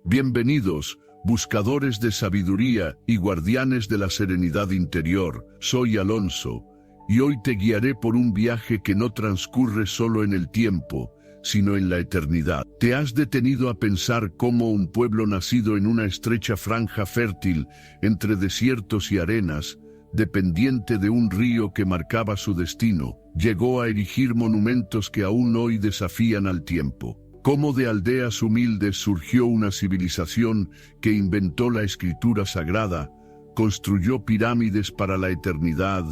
Bienvenidos, buscadores de sabiduría y guardianes de la serenidad interior. Soy Alonso, y hoy te guiaré por un viaje que no transcurre solo en el tiempo, sino en la eternidad. ¿Te has detenido a pensar cómo un pueblo nacido en una estrecha franja fértil entre desiertos y arenas, dependiente de un río que marcaba su destino, llegó a erigir monumentos que aún hoy desafían al tiempo? Cómo de aldeas humildes surgió una civilización que inventó la escritura sagrada, construyó pirámides para la eternidad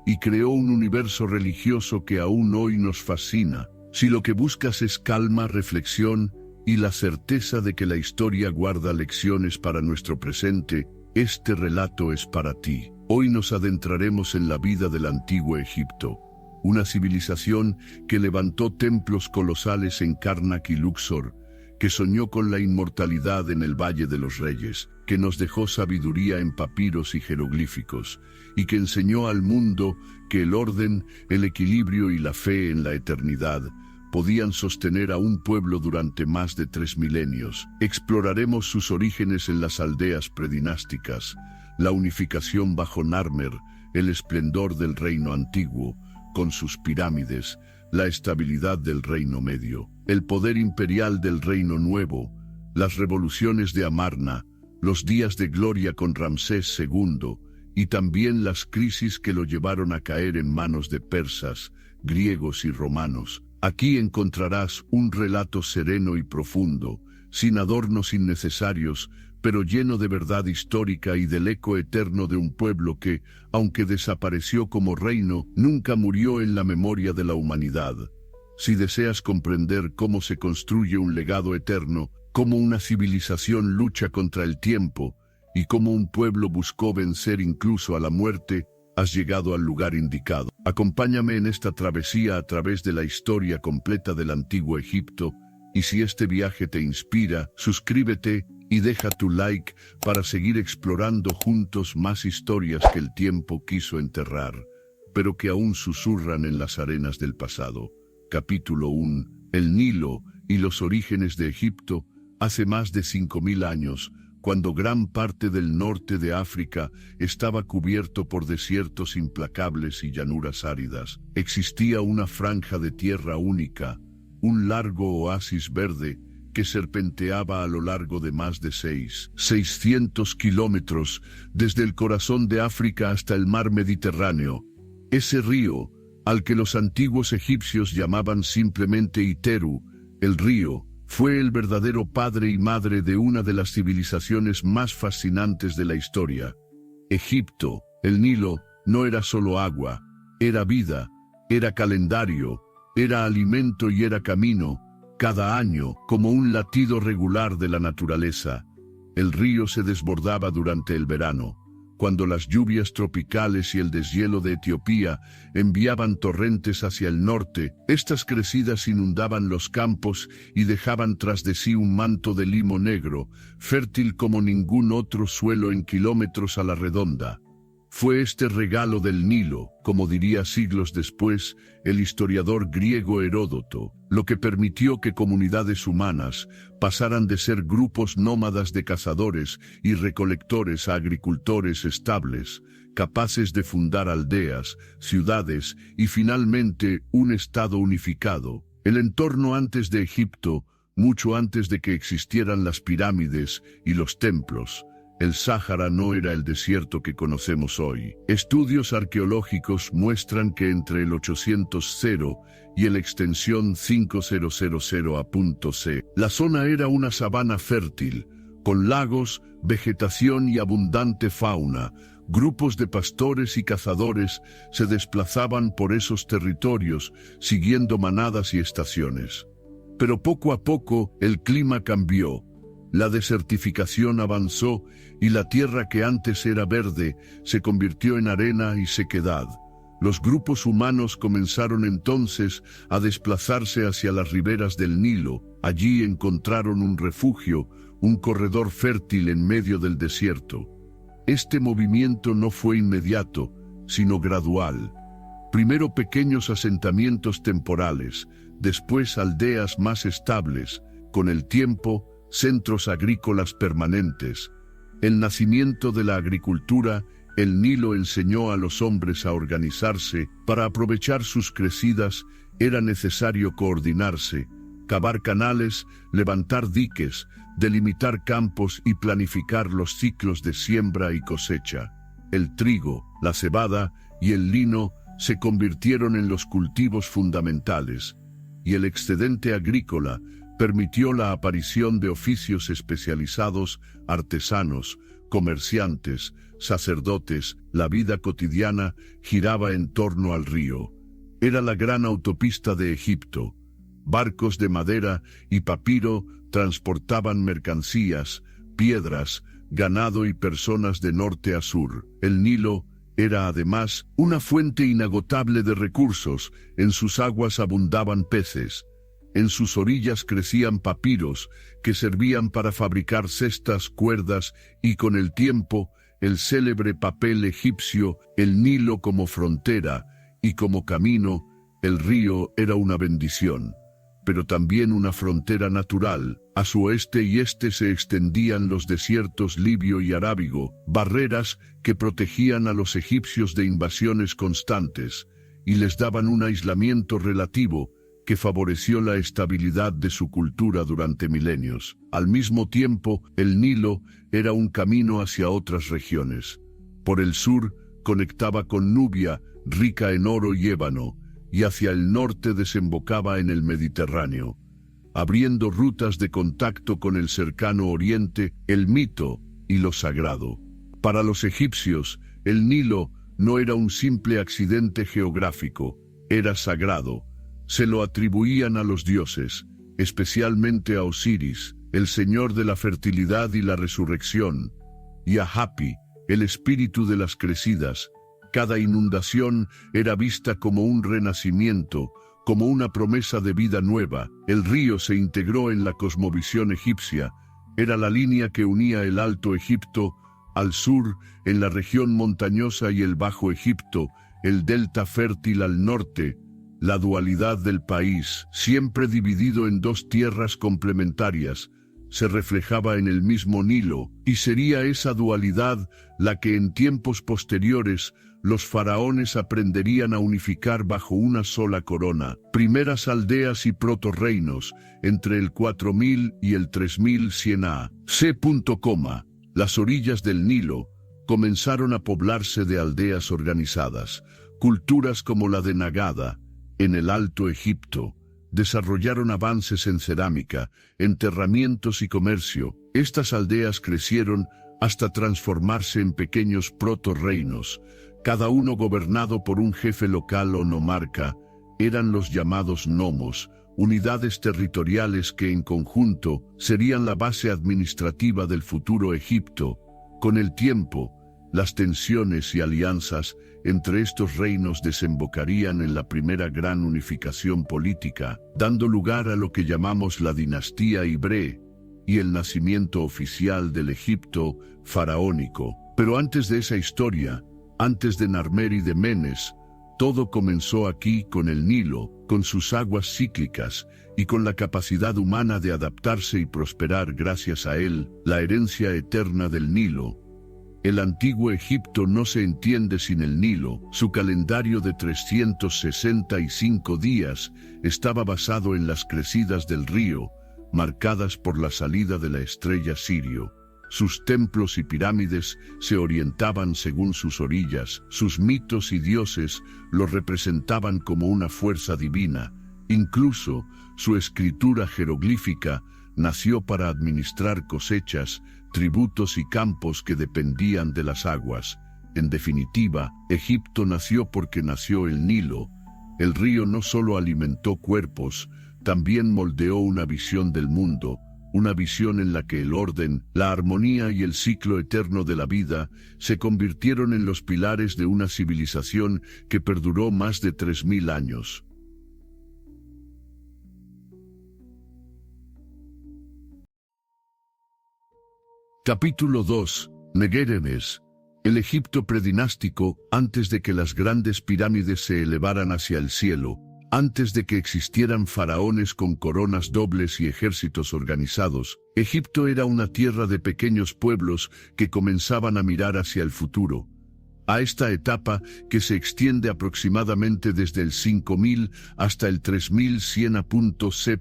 y creó un universo religioso que aún hoy nos fascina. Si lo que buscas es calma, reflexión y la certeza de que la historia guarda lecciones para nuestro presente, este relato es para ti. Hoy nos adentraremos en la vida del antiguo Egipto, una civilización que levantó templos colosales en Karnak y Luxor, que soñó con la inmortalidad en el Valle de los Reyes, que nos dejó sabiduría en papiros y jeroglíficos, y que enseñó al mundo que el orden, el equilibrio y la fe en la eternidad podían sostener a un pueblo durante más de 3 milenios. Exploraremos sus orígenes en las aldeas predinásticas, la unificación bajo Narmer, el esplendor del reino antiguo, con sus pirámides, la estabilidad del Reino Medio, el poder imperial del Reino Nuevo, las revoluciones de Amarna, los días de gloria con Ramsés II, y también las crisis que lo llevaron a caer en manos de persas, griegos y romanos. Aquí encontrarás un relato sereno y profundo, sin adornos innecesarios, pero lleno de verdad histórica y del eco eterno de un pueblo que, aunque desapareció como reino, nunca murió en la memoria de la humanidad. Si deseas comprender cómo se construye un legado eterno, cómo una civilización lucha contra el tiempo, y cómo un pueblo buscó vencer incluso a la muerte, has llegado al lugar indicado. Acompáñame en esta travesía a través de la historia completa del antiguo Egipto, y si este viaje te inspira, suscríbete y deja tu like para seguir explorando juntos más historias que el tiempo quiso enterrar, pero que aún susurran en las arenas del pasado. Capítulo 1. El Nilo y los orígenes de Egipto. Hace más de 5000 años, cuando gran parte del norte de África estaba cubierto por desiertos implacables y llanuras áridas, existía una franja de tierra única, un largo oasis verde que serpenteaba a lo largo de más de 600 kilómetros, desde el corazón de África hasta el mar Mediterráneo. Ese río, al que los antiguos egipcios llamaban simplemente Iteru, el río, fue el verdadero padre y madre de una de las civilizaciones más fascinantes de la historia. Egipto, el Nilo, no era solo agua, era vida, era calendario, era alimento y era camino. Cada año, como un latido regular de la naturaleza, el río se desbordaba durante el verano, cuando las lluvias tropicales y el deshielo de Etiopía enviaban torrentes hacia el norte. Estas crecidas inundaban los campos y dejaban tras de sí un manto de limo negro, fértil como ningún otro suelo en kilómetros a la redonda. Fue este regalo del Nilo, como diría siglos después el historiador griego Heródoto, lo que permitió que comunidades humanas pasaran de ser grupos nómadas de cazadores y recolectores a agricultores estables, capaces de fundar aldeas, ciudades y finalmente un estado unificado. El entorno antes de Egipto, mucho antes de que existieran las pirámides y los templos, el Sáhara no era el desierto que conocemos hoy. Estudios arqueológicos muestran que entre el 800 y la extensión 5000 a.C., la zona era una sabana fértil, con lagos, vegetación y abundante fauna. Grupos de pastores y cazadores se desplazaban por esos territorios, siguiendo manadas y estaciones. Pero poco a poco el clima cambió. La desertificación avanzó y la tierra que antes era verde se convirtió en arena y sequedad. Los grupos humanos comenzaron entonces a desplazarse hacia las riberas del Nilo. Allí encontraron un refugio, un corredor fértil en medio del desierto. Este movimiento no fue inmediato, sino gradual. Primero pequeños asentamientos temporales, después aldeas más estables. Con el tiempo, centros agrícolas permanentes. El nacimiento de la agricultura, el Nilo enseñó a los hombres a organizarse. Para aprovechar sus crecidas era necesario coordinarse, cavar canales, levantar diques, delimitar campos y planificar los ciclos de siembra y cosecha. El trigo, la cebada y el lino se convirtieron en los cultivos fundamentales, y el excedente agrícola permitió la aparición de oficios especializados, artesanos, comerciantes, sacerdotes. La vida cotidiana giraba en torno al río. Era la gran autopista de Egipto. Barcos de madera y papiro transportaban mercancías, piedras, ganado y personas de norte a sur. El Nilo era además una fuente inagotable de recursos. En sus aguas abundaban peces. En sus orillas crecían papiros que servían para fabricar cestas, cuerdas y, con el tiempo, el célebre papel egipcio. El Nilo como frontera y como camino. El río era una bendición, pero también una frontera natural. A su oeste y este se extendían los desiertos libio y arábigo, barreras que protegían a los egipcios de invasiones constantes y les daban un aislamiento relativo que favoreció la estabilidad de su cultura durante milenios. Al mismo tiempo, el Nilo era un camino hacia otras regiones. Por el sur, conectaba con Nubia, rica en oro y ébano, y hacia el norte desembocaba en el Mediterráneo, abriendo rutas de contacto con el cercano Oriente, el mito y lo sagrado. Para los egipcios, el Nilo no era un simple accidente geográfico, era sagrado. Se lo atribuían a los dioses, especialmente a Osiris, el señor de la fertilidad y la resurrección, y a Hapi, el espíritu de las crecidas. Cada inundación era vista como un renacimiento, como una promesa de vida nueva. El río se integró en la cosmovisión egipcia. Era la línea que unía el Alto Egipto al sur, en la región montañosa, y el Bajo Egipto, el delta fértil al norte. La dualidad del país, siempre dividido en dos tierras complementarias, se reflejaba en el mismo Nilo, y sería esa dualidad la que en tiempos posteriores los faraones aprenderían a unificar bajo una sola corona. Primeras aldeas y protorreinos entre el 4000 y el 3100 a.C. Las orillas del Nilo comenzaron a poblarse de aldeas organizadas. Culturas como la de Nagada, en el Alto Egipto, desarrollaron avances en cerámica, enterramientos y comercio. Estas aldeas crecieron hasta transformarse en pequeños protorreinos, cada uno gobernado por un jefe local o nomarca. Eran los llamados nomos, unidades territoriales que en conjunto serían la base administrativa del futuro Egipto. Con el tiempo, las tensiones y alianzas entre estos reinos desembocarían en la primera gran unificación política, dando lugar a lo que llamamos la dinastía Ibre y el nacimiento oficial del Egipto faraónico. Pero antes de esa historia, antes de Narmer y de Menes, todo comenzó aquí con el Nilo, con sus aguas cíclicas y con la capacidad humana de adaptarse y prosperar gracias a él, la herencia eterna del Nilo. El antiguo Egipto no se entiende sin el Nilo. Su calendario de 365 días estaba basado en las crecidas del río, marcadas por la salida de la estrella Sirio. Sus templos y pirámides se orientaban según sus orillas. Sus mitos y dioses lo representaban como una fuerza divina. Incluso su escritura jeroglífica nació para administrar cosechas, tributos y campos que dependían de las aguas. En definitiva, Egipto nació porque nació el Nilo. El río no solo alimentó cuerpos, también moldeó una visión del mundo, una visión en la que el orden, la armonía y el ciclo eterno de la vida se convirtieron en los pilares de una civilización que perduró más de 3000 años. Capítulo 2. Meguerenes. El Egipto predinástico, antes de que las grandes pirámides se elevaran hacia el cielo, Antes de que existieran faraones con coronas dobles y ejércitos organizados, Egipto era una tierra de pequeños pueblos que comenzaban a mirar hacia el futuro. A esta etapa, que se extiende aproximadamente desde el 5000 hasta el 3100 a.C.,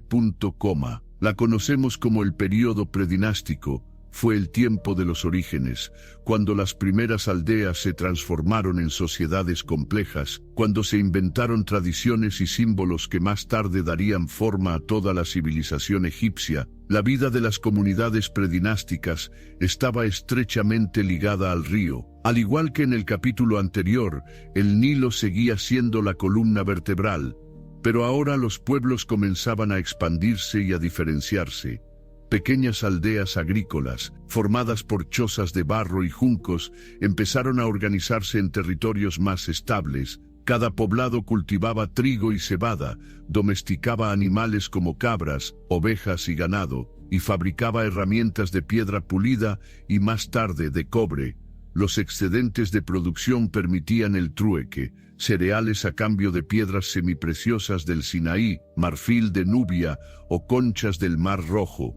la conocemos como el período predinástico. Fue el tiempo de los orígenes, cuando las primeras aldeas se transformaron en sociedades complejas, cuando se inventaron tradiciones y símbolos que más tarde darían forma a toda la civilización egipcia. La vida de las comunidades predinásticas estaba estrechamente ligada al río. Al igual que en el capítulo anterior, el Nilo seguía siendo la columna vertebral, pero ahora los pueblos comenzaban a expandirse y a diferenciarse. Pequeñas aldeas agrícolas, formadas por chozas de barro y juncos, empezaron a organizarse en territorios más estables. Cada poblado cultivaba trigo y cebada, domesticaba animales como cabras, ovejas y ganado, y fabricaba herramientas de piedra pulida y más tarde de cobre. Los excedentes de producción permitían el trueque, cereales a cambio de piedras semipreciosas del Sinaí, marfil de Nubia o conchas del Mar Rojo.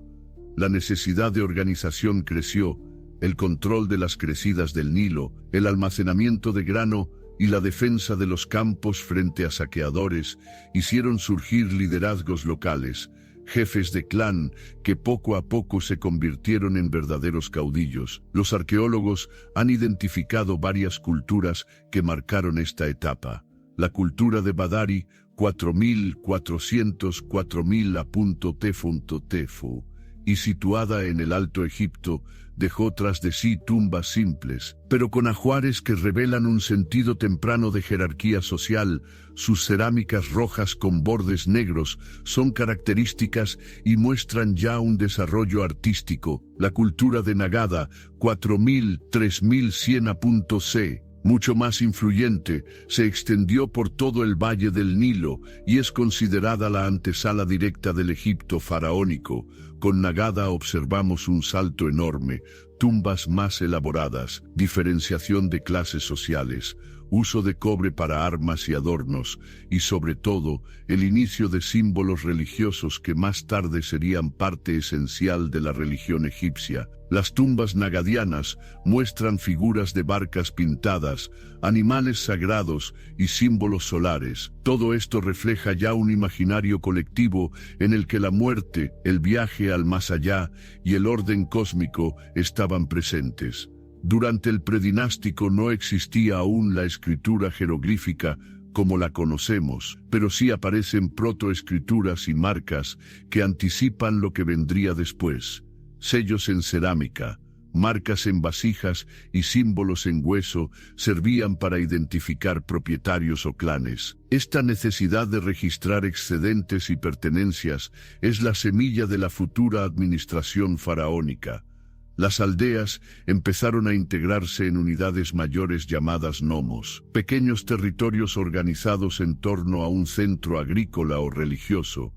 La necesidad de organización creció, el control de las crecidas del Nilo, el almacenamiento de grano y la defensa de los campos frente a saqueadores hicieron surgir liderazgos locales, jefes de clan que poco a poco se convirtieron en verdaderos caudillos. Los arqueólogos han identificado varias culturas que marcaron esta etapa. La cultura de Badari, 4400-4000 a.T.Tefu, y situada en el Alto Egipto, dejó tras de sí tumbas simples, pero con ajuares que revelan un sentido temprano de jerarquía social. Sus cerámicas rojas con bordes negros son características y muestran ya un desarrollo artístico. La cultura de Nagada, 4000-3100 a.C., mucho más influyente, se extendió por todo el valle del Nilo y es considerada la antesala directa del Egipto faraónico. Con Nagada observamos un salto enorme, tumbas más elaboradas, diferenciación de clases sociales, uso de cobre para armas y adornos, y sobre todo, el inicio de símbolos religiosos que más tarde serían parte esencial de la religión egipcia. Las tumbas nagadianas muestran figuras de barcas pintadas, animales sagrados y símbolos solares. Todo esto refleja ya un imaginario colectivo en el que la muerte, el viaje al más allá y el orden cósmico estaban presentes. Durante el predinástico no existía aún la escritura jeroglífica como la conocemos, pero sí aparecen protoescrituras y marcas que anticipan lo que vendría después. Sellos en cerámica, marcas en vasijas y símbolos en hueso servían para identificar propietarios o clanes. Esta necesidad de registrar excedentes y pertenencias es la semilla de la futura administración faraónica. Las aldeas empezaron a integrarse en unidades mayores llamadas nomos, pequeños territorios organizados en torno a un centro agrícola o religioso.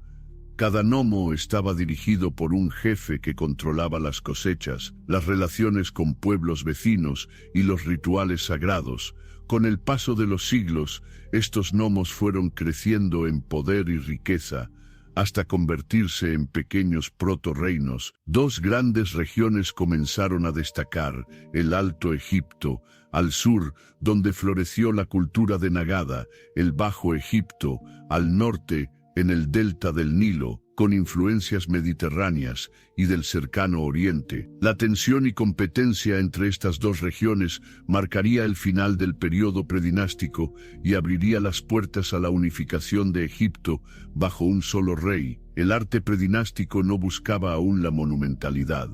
Cada nomo estaba dirigido por un jefe que controlaba las cosechas, las relaciones con pueblos vecinos y los rituales sagrados. Con el paso de los siglos, estos nomos fueron creciendo en poder y riqueza, hasta convertirse en pequeños proto-reinos. Dos grandes regiones comenzaron a destacar: el Alto Egipto, al sur, donde floreció la cultura de Nagada; el Bajo Egipto, al norte, en el delta del Nilo, con influencias mediterráneas, y del cercano oriente. La tensión y competencia entre estas dos regiones marcaría el final del período predinástico y abriría las puertas a la unificación de Egipto bajo un solo rey. El arte predinástico no buscaba aún la monumentalidad,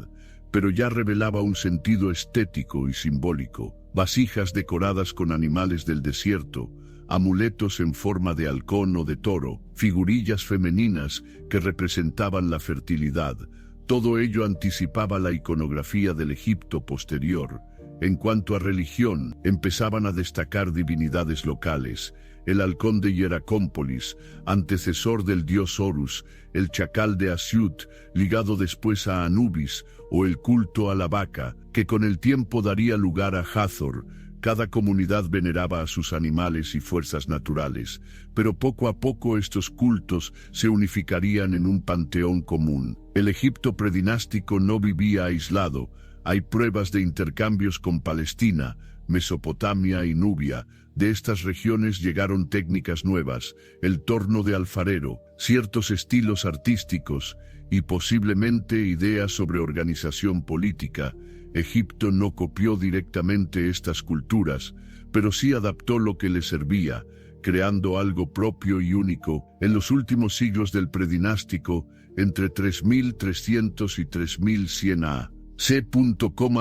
pero ya revelaba un sentido estético y simbólico. Vasijas decoradas con animales del desierto, amuletos en forma de halcón o de toro, figurillas femeninas que representaban la fertilidad. Todo ello anticipaba la iconografía del Egipto posterior. En cuanto a religión, empezaban a destacar divinidades locales: el halcón de Hieracómpolis, antecesor del dios Horus; el chacal de Asiut, ligado después a Anubis; o el culto a la vaca, que con el tiempo daría lugar a Hathor, Cada comunidad veneraba a sus animales y fuerzas naturales, pero poco a poco estos cultos se unificarían en un panteón común. El Egipto predinástico no vivía aislado. Hay pruebas de intercambios con Palestina, Mesopotamia y Nubia. De estas regiones llegaron técnicas nuevas, el torno de alfarero, ciertos estilos artísticos y posiblemente ideas sobre organización política. Egipto no copió directamente estas culturas, pero sí adaptó lo que le servía, creando algo propio y único. En los últimos siglos del predinástico, entre 3300 y 3100 a.C.,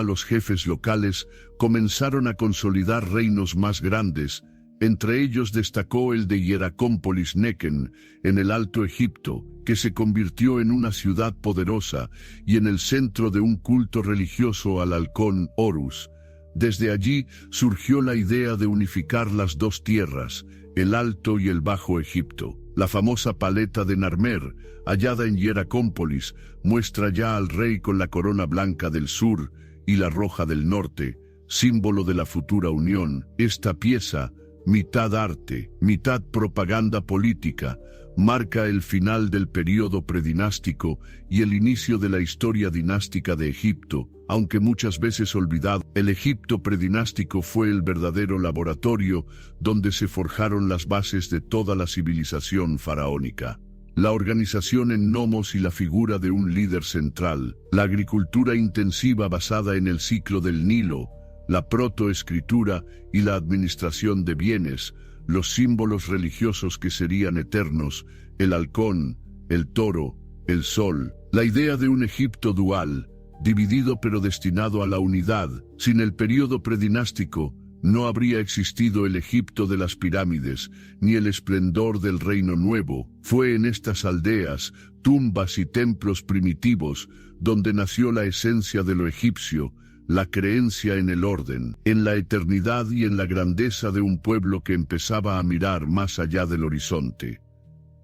los jefes locales comenzaron a consolidar reinos más grandes. Entre ellos destacó el de Hieracómpolis Nequen, en el Alto Egipto, que se convirtió en una ciudad poderosa y en el centro de un culto religioso al halcón Horus. Desde allí surgió la idea de unificar las dos tierras, el Alto y el Bajo Egipto. La famosa paleta de Narmer, hallada en Hieracómpolis, muestra ya al rey con la corona blanca del sur y la roja del norte, símbolo de la futura unión. Esta pieza, mitad arte, mitad propaganda política, marca el final del período predinástico y el inicio de la historia dinástica de Egipto. Aunque muchas veces olvidado, el Egipto predinástico fue el verdadero laboratorio donde se forjaron las bases de toda la civilización faraónica. La organización en nomos y la figura de un líder central, la agricultura intensiva basada en el ciclo del Nilo, la protoescritura y la administración de bienes, los símbolos religiosos que serían eternos, el halcón, el toro, el sol, la idea de un Egipto dual, dividido pero destinado a la unidad. Sin el período predinástico, no habría existido el Egipto de las pirámides, ni el esplendor del Reino Nuevo. Fue en estas aldeas, tumbas y templos primitivos, donde nació la esencia de lo egipcio, la creencia en el orden, en la eternidad y en la grandeza de un pueblo que empezaba a mirar más allá del horizonte.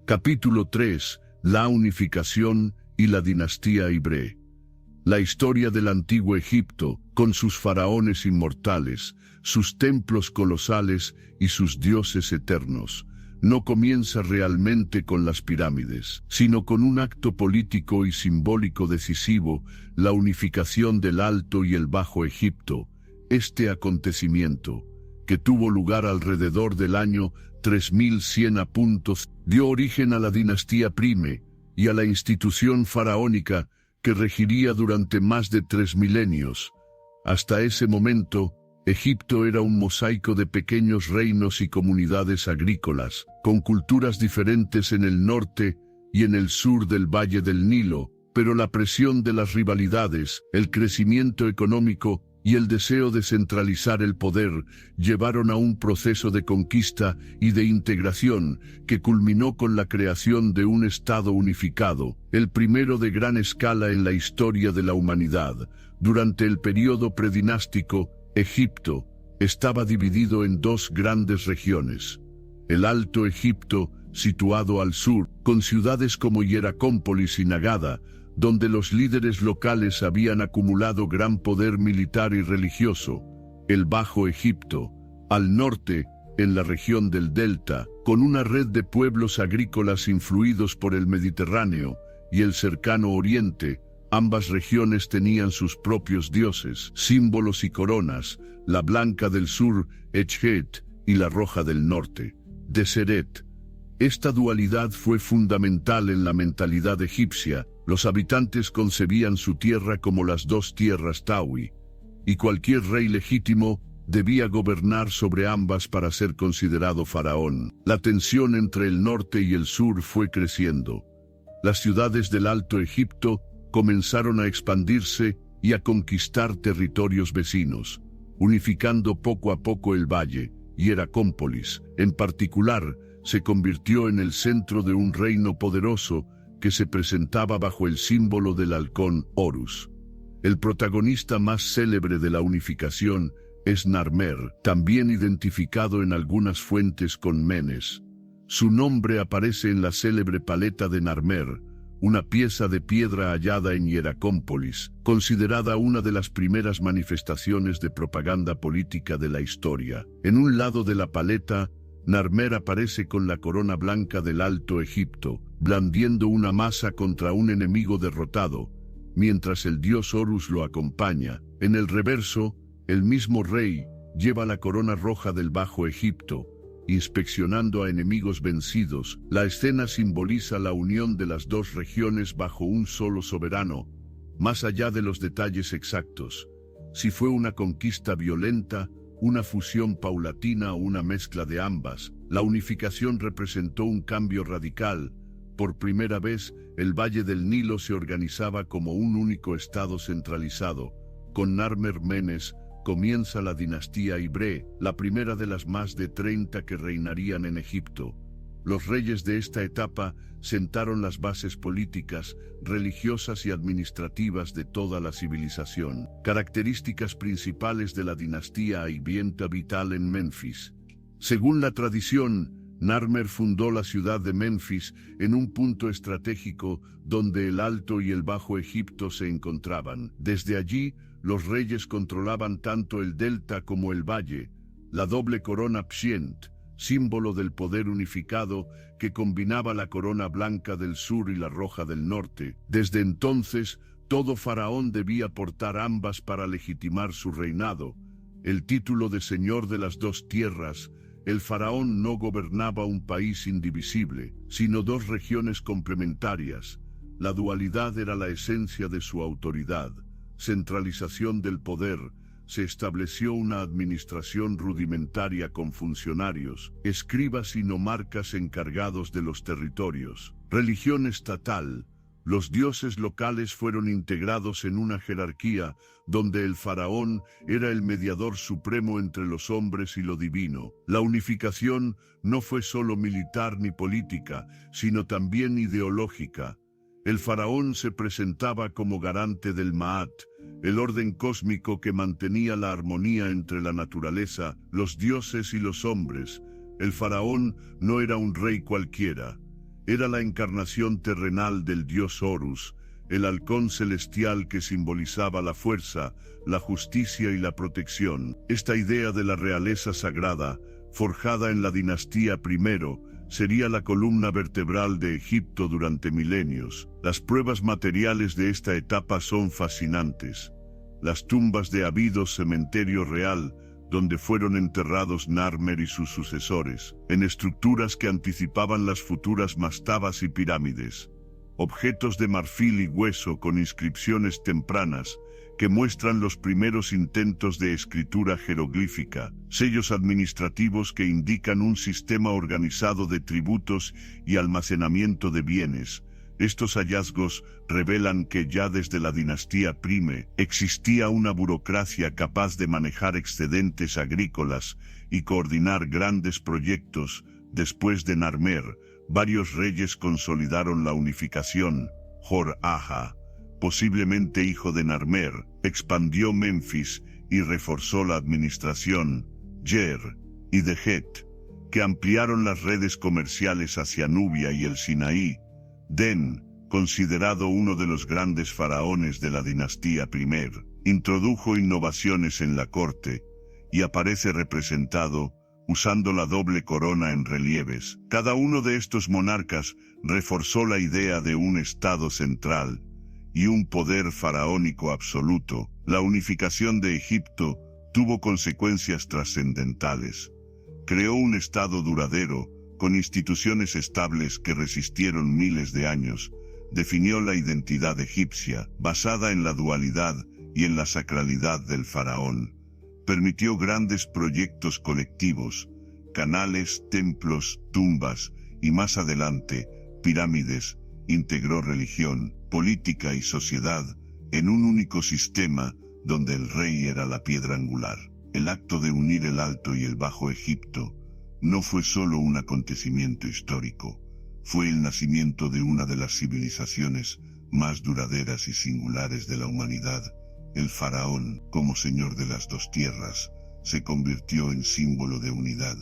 Capítulo 3. La unificación y la dinastía Ibre. La historia del antiguo Egipto, con sus faraones inmortales, sus templos colosales y sus dioses eternos, no comienza realmente con las pirámides, sino con un acto político y simbólico decisivo, la unificación del Alto y el Bajo Egipto. Este acontecimiento, que tuvo lugar alrededor del año 3100 dio origen a la dinastía Prime y a la institución faraónica que regiría durante más de 3 milenios. Hasta ese momento, Egipto era un mosaico de pequeños reinos y comunidades agrícolas, con culturas diferentes en el norte y en el sur del Valle del Nilo, pero la presión de las rivalidades, el crecimiento económico y el deseo de centralizar el poder llevaron a un proceso de conquista y de integración que culminó con la creación de un Estado unificado, el primero de gran escala en la historia de la humanidad. Durante el período predinástico, Egipto estaba dividido en dos grandes regiones. El Alto Egipto, situado al sur, con ciudades como Hieracómpolis y Nagada, donde los líderes locales habían acumulado gran poder militar y religioso. El Bajo Egipto, al norte, en la región del Delta, con una red de pueblos agrícolas influidos por el Mediterráneo y el cercano Oriente. Ambas regiones tenían sus propios dioses, símbolos y coronas, la blanca del sur, Echjet, y la roja del norte, Deseret. Esta dualidad fue fundamental en la mentalidad egipcia. Los habitantes concebían su tierra como las dos tierras Tawi, y cualquier rey legítimo debía gobernar sobre ambas para ser considerado faraón. La tensión entre el norte y el sur fue creciendo. Las ciudades del Alto Egipto comenzaron a expandirse y a conquistar territorios vecinos, unificando poco a poco el valle. Hieracómpolis, en particular, se convirtió en el centro de un reino poderoso que se presentaba bajo el símbolo del halcón Horus. El protagonista más célebre de la unificación es Narmer, también identificado en algunas fuentes con Menes. Su nombre aparece en la célebre paleta de Narmer, una pieza de piedra hallada en Hieracómpolis, considerada una de las primeras manifestaciones de propaganda política de la historia. En un lado de la paleta, Narmer aparece con la corona blanca del Alto Egipto, blandiendo una masa contra un enemigo derrotado, mientras el dios Horus lo acompaña. En el reverso, el mismo rey lleva la corona roja del Bajo Egipto, inspeccionando a enemigos vencidos. La escena simboliza la unión de las dos regiones bajo un solo soberano, más allá de los detalles exactos. Si fue una conquista violenta, una fusión paulatina o una mezcla de ambas, la unificación representó un cambio radical. Por primera vez, el Valle del Nilo se organizaba como un único estado centralizado. Con Narmer-Menes comienza la dinastía Ibré, la primera de las más de 30 que reinarían en Egipto. Los reyes de esta etapa sentaron las bases políticas, religiosas y administrativas de toda la civilización. Características principales de la dinastía aibienta vital en Menfis. Según la tradición, Narmer fundó la ciudad de Menfis en un punto estratégico donde el Alto y el Bajo Egipto se encontraban. Desde allí, los reyes controlaban tanto el delta como el valle, la doble corona Pshent, símbolo del poder unificado que combinaba la corona blanca del sur y la roja del norte. Desde entonces, todo faraón debía portar ambas para legitimar su reinado. El título de Señor de las Dos Tierras. El faraón no gobernaba un país indivisible, sino dos regiones complementarias. La dualidad era la esencia de su autoridad. Centralización del poder. Se estableció una administración rudimentaria con funcionarios, escribas y nomarcas encargados de los territorios. Religión estatal. Los dioses locales fueron integrados en una jerarquía donde el faraón era el mediador supremo entre los hombres y lo divino. La unificación no fue solo militar ni política, sino también ideológica. El faraón se presentaba como garante del Ma'at, el orden cósmico que mantenía la armonía entre la naturaleza, los dioses y los hombres. El faraón no era un rey cualquiera. Era la encarnación terrenal del dios Horus, el halcón celestial que simbolizaba la fuerza, la justicia y la protección. Esta idea de la realeza sagrada, forjada en la dinastía I, sería la columna vertebral de Egipto durante milenios. Las pruebas materiales de esta etapa son fascinantes. Las tumbas de Abidos, cementerio real, donde fueron enterrados Narmer y sus sucesores, en estructuras que anticipaban las futuras mastabas y pirámides. Objetos de marfil y hueso con inscripciones tempranas que muestran los primeros intentos de escritura jeroglífica, sellos administrativos que indican un sistema organizado de tributos y almacenamiento de bienes. Estos hallazgos revelan que ya desde la dinastía I existía una burocracia capaz de manejar excedentes agrícolas y coordinar grandes proyectos. Después de Narmer, varios reyes consolidaron la unificación. Hor-Aja, posiblemente hijo de Narmer, expandió Menfis y reforzó la administración. Yer y Dejet, que ampliaron las redes comerciales hacia Nubia y el Sinaí. Den, considerado uno de los grandes faraones de la dinastía I, introdujo innovaciones en la corte y aparece representado usando la doble corona en relieves. Cada uno de estos monarcas reforzó la idea de un estado central y un poder faraónico absoluto. La unificación de Egipto tuvo consecuencias trascendentales. Creó un estado duradero, con instituciones estables que resistieron miles de años. Definió la identidad egipcia, basada en la dualidad y en la sacralidad del faraón. Permitió grandes proyectos colectivos, canales, templos, tumbas y más adelante, pirámides. Integró religión, política y sociedad en un único sistema donde el rey era la piedra angular. El acto de unir el Alto y el Bajo Egipto no fue solo un acontecimiento histórico, fue el nacimiento de una de las civilizaciones más duraderas y singulares de la humanidad. El faraón, como señor de las dos tierras, se convirtió en símbolo de unidad,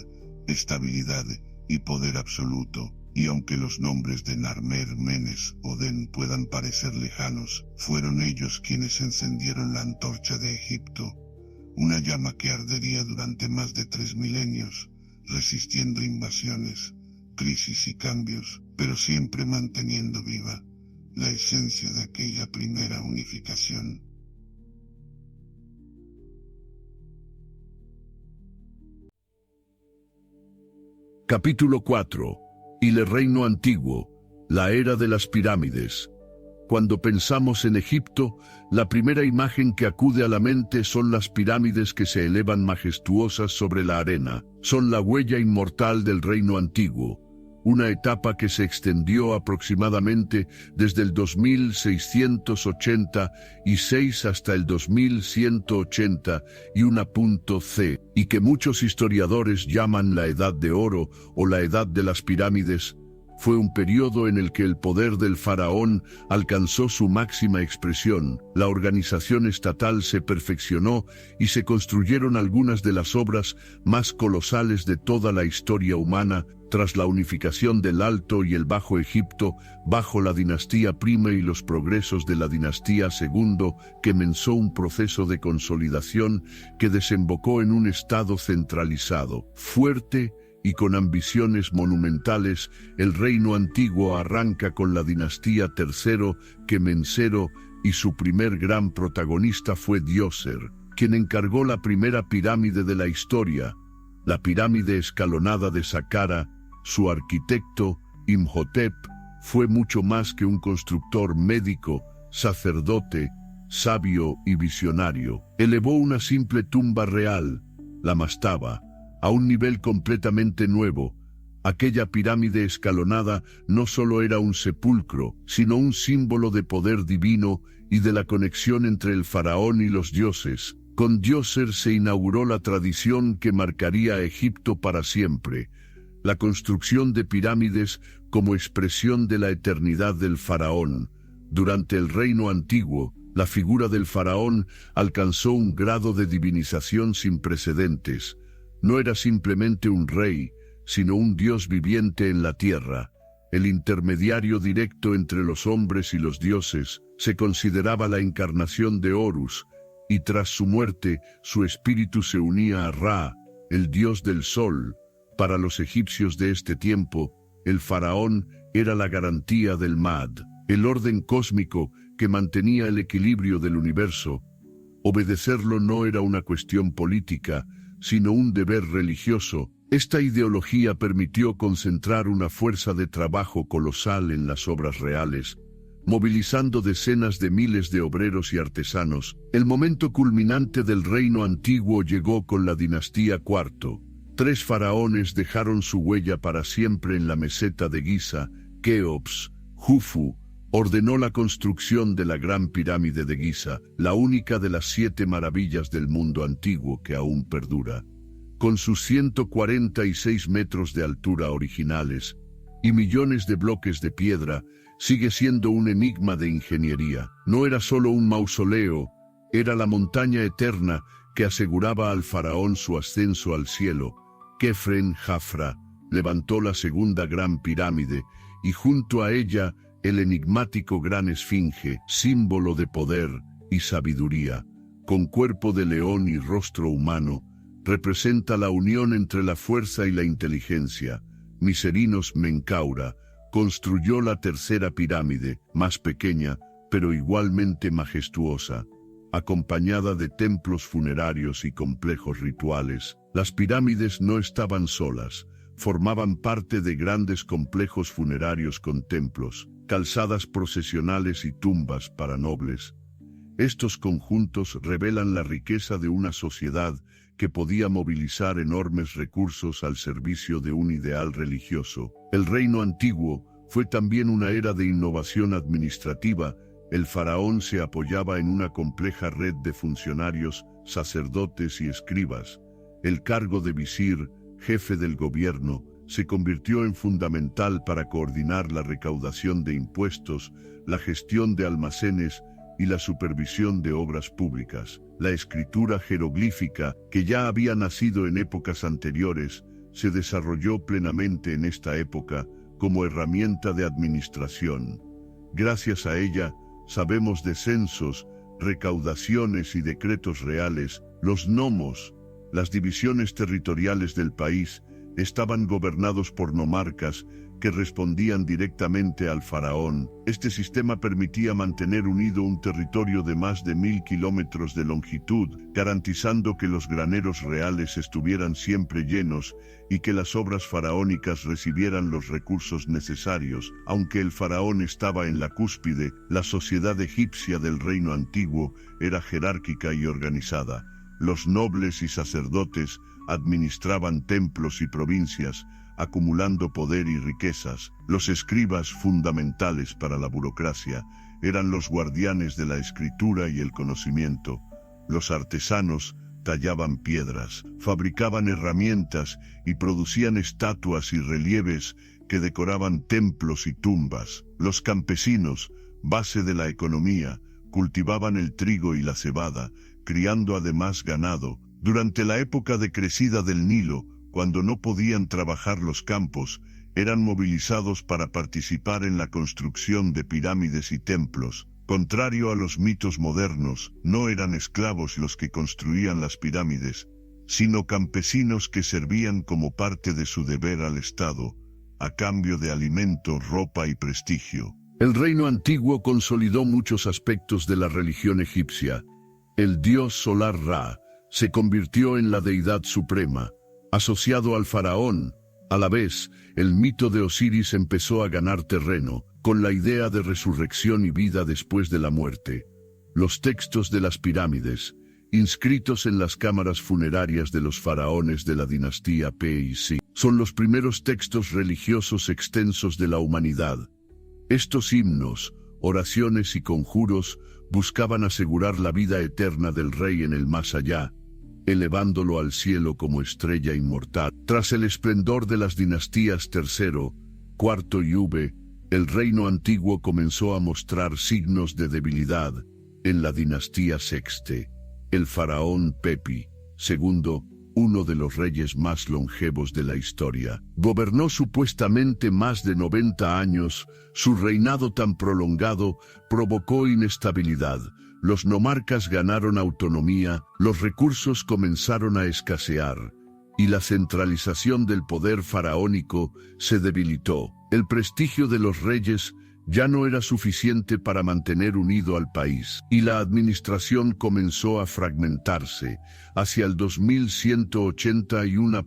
estabilidad y poder absoluto. Y aunque los nombres de Narmer, Menes o Den puedan parecer lejanos, fueron ellos quienes encendieron la antorcha de Egipto, una llama que ardería durante más de 3 milenios, resistiendo invasiones, crisis y cambios, pero siempre manteniendo viva la esencia de aquella primera unificación. Capítulo 4. El Reino Antiguo, la era de las pirámides. Cuando pensamos en Egipto, la primera imagen que acude a la mente son las pirámides que se elevan majestuosas sobre la arena. Son la huella inmortal del Reino Antiguo, una etapa que se extendió aproximadamente desde el 2686 hasta el 2180 y que muchos historiadores llaman la Edad de Oro o la Edad de las Pirámides. Fue un periodo en el que el poder del faraón alcanzó su máxima expresión, la organización estatal se perfeccionó y se construyeron algunas de las obras más colosales de toda la historia humana. Tras la unificación del Alto y el Bajo Egipto, bajo la dinastía I y los progresos de la dinastía II, comenzó un proceso de consolidación que desembocó en un estado centralizado, fuerte y con ambiciones monumentales. El Reino Antiguo arranca con la dinastía III, Quemensero, y su primer gran protagonista fue Djoser, quien encargó la primera pirámide de la historia, la pirámide escalonada de Saqqara. Su arquitecto, Imhotep, fue mucho más que un constructor médico, sacerdote, sabio y visionario. Elevó una simple tumba real, la mastaba, a un nivel completamente nuevo. Aquella pirámide escalonada no solo era un sepulcro, sino un símbolo de poder divino y de la conexión entre el faraón y los dioses. Con Djoser se inauguró la tradición que marcaría a Egipto para siempre, la construcción de pirámides como expresión de la eternidad del faraón. Durante el Reino Antiguo, la figura del faraón alcanzó un grado de divinización sin precedentes. No era simplemente un rey, sino un dios viviente en la tierra. El intermediario directo entre los hombres y los dioses. Se consideraba la encarnación de Horus, y tras su muerte, su espíritu se unía a Ra, el dios del sol. Para los egipcios de este tiempo, el faraón era la garantía del Mad, el orden cósmico que mantenía el equilibrio del universo. Obedecerlo no era una cuestión política, sino un deber religioso. Esta ideología permitió concentrar una fuerza de trabajo colosal en las obras reales, movilizando decenas de miles de obreros y artesanos. El momento culminante del Reino Antiguo llegó con la dinastía IV. 3 faraones dejaron su huella para siempre en la meseta de Giza. Keops, Jufu, ordenó la construcción de la Gran Pirámide de Giza, la única de las 7 maravillas del mundo antiguo que aún perdura. Con sus 146 metros de altura originales y millones de bloques de piedra, sigue siendo un enigma de ingeniería. No era solo un mausoleo, era la montaña eterna que aseguraba al faraón su ascenso al cielo. Khafre levantó la segunda gran pirámide y junto a ella el enigmático gran esfinge, símbolo de poder y sabiduría, con cuerpo de león y rostro humano, representa la unión entre la fuerza y la inteligencia. Miserinos Menkaura construyó la tercera pirámide, más pequeña, pero igualmente majestuosa, acompañada de templos funerarios y complejos rituales. Las pirámides no estaban solas, formaban parte de grandes complejos funerarios con templos, calzadas procesionales y tumbas para nobles. Estos conjuntos revelan la riqueza de una sociedad que podía movilizar enormes recursos al servicio de un ideal religioso. El Reino Antiguo fue también una era de innovación administrativa. El faraón se apoyaba en una compleja red de funcionarios, sacerdotes y escribas. El cargo de visir, jefe del gobierno, se convirtió en fundamental para coordinar la recaudación de impuestos, la gestión de almacenes y la supervisión de obras públicas. La escritura jeroglífica, que ya había nacido en épocas anteriores, se desarrolló plenamente en esta época, como herramienta de administración. Gracias a ella, sabemos de censos, recaudaciones y decretos reales. Los nomos, las divisiones territoriales del país, estaban gobernados por nomarcas que respondían directamente al faraón. Este sistema permitía mantener unido un territorio de más de 1000 kilómetros de longitud, garantizando que los graneros reales estuvieran siempre llenos y que las obras faraónicas recibieran los recursos necesarios. Aunque el faraón estaba en la cúspide, la sociedad egipcia del reino antiguo era jerárquica y organizada. Los nobles y sacerdotes administraban templos y provincias, acumulando poder y riquezas. Los escribas, fundamentales para la burocracia, eran los guardianes de la escritura y el conocimiento. Los artesanos tallaban piedras, fabricaban herramientas y producían estatuas y relieves que decoraban templos y tumbas. Los campesinos, base de la economía, cultivaban el trigo y la cebada, criando además ganado. Durante la época de crecida del Nilo, cuando no podían trabajar los campos, eran movilizados para participar en la construcción de pirámides y templos. Contrario a los mitos modernos, no eran esclavos los que construían las pirámides, sino campesinos que servían como parte de su deber al Estado, a cambio de alimento, ropa y prestigio. El reino antiguo consolidó muchos aspectos de la religión egipcia. El dios solar Ra se convirtió en la deidad suprema, asociado al faraón. A la vez, el mito de Osiris empezó a ganar terreno, con la idea de resurrección y vida después de la muerte. Los textos de las pirámides, inscritos en las cámaras funerarias de los faraones de la dinastía P.I.C., son los primeros textos religiosos extensos de la humanidad. Estos himnos, oraciones y conjuros buscaban asegurar la vida eterna del rey en el más allá, elevándolo al cielo como estrella inmortal. Tras el esplendor de las dinastías III, IV y V, el reino antiguo comenzó a mostrar signos de debilidad. En la dinastía VI, el faraón Pepi II, uno de los reyes más longevos de la historia, gobernó supuestamente más de 90 años. Su reinado tan prolongado provocó inestabilidad. Los nomarcas ganaron autonomía, los recursos comenzaron a escasear, y la centralización del poder faraónico se debilitó. El prestigio de los reyes ya no era suficiente para mantener unido al país, y la administración comenzó a fragmentarse. Hacia el 2181.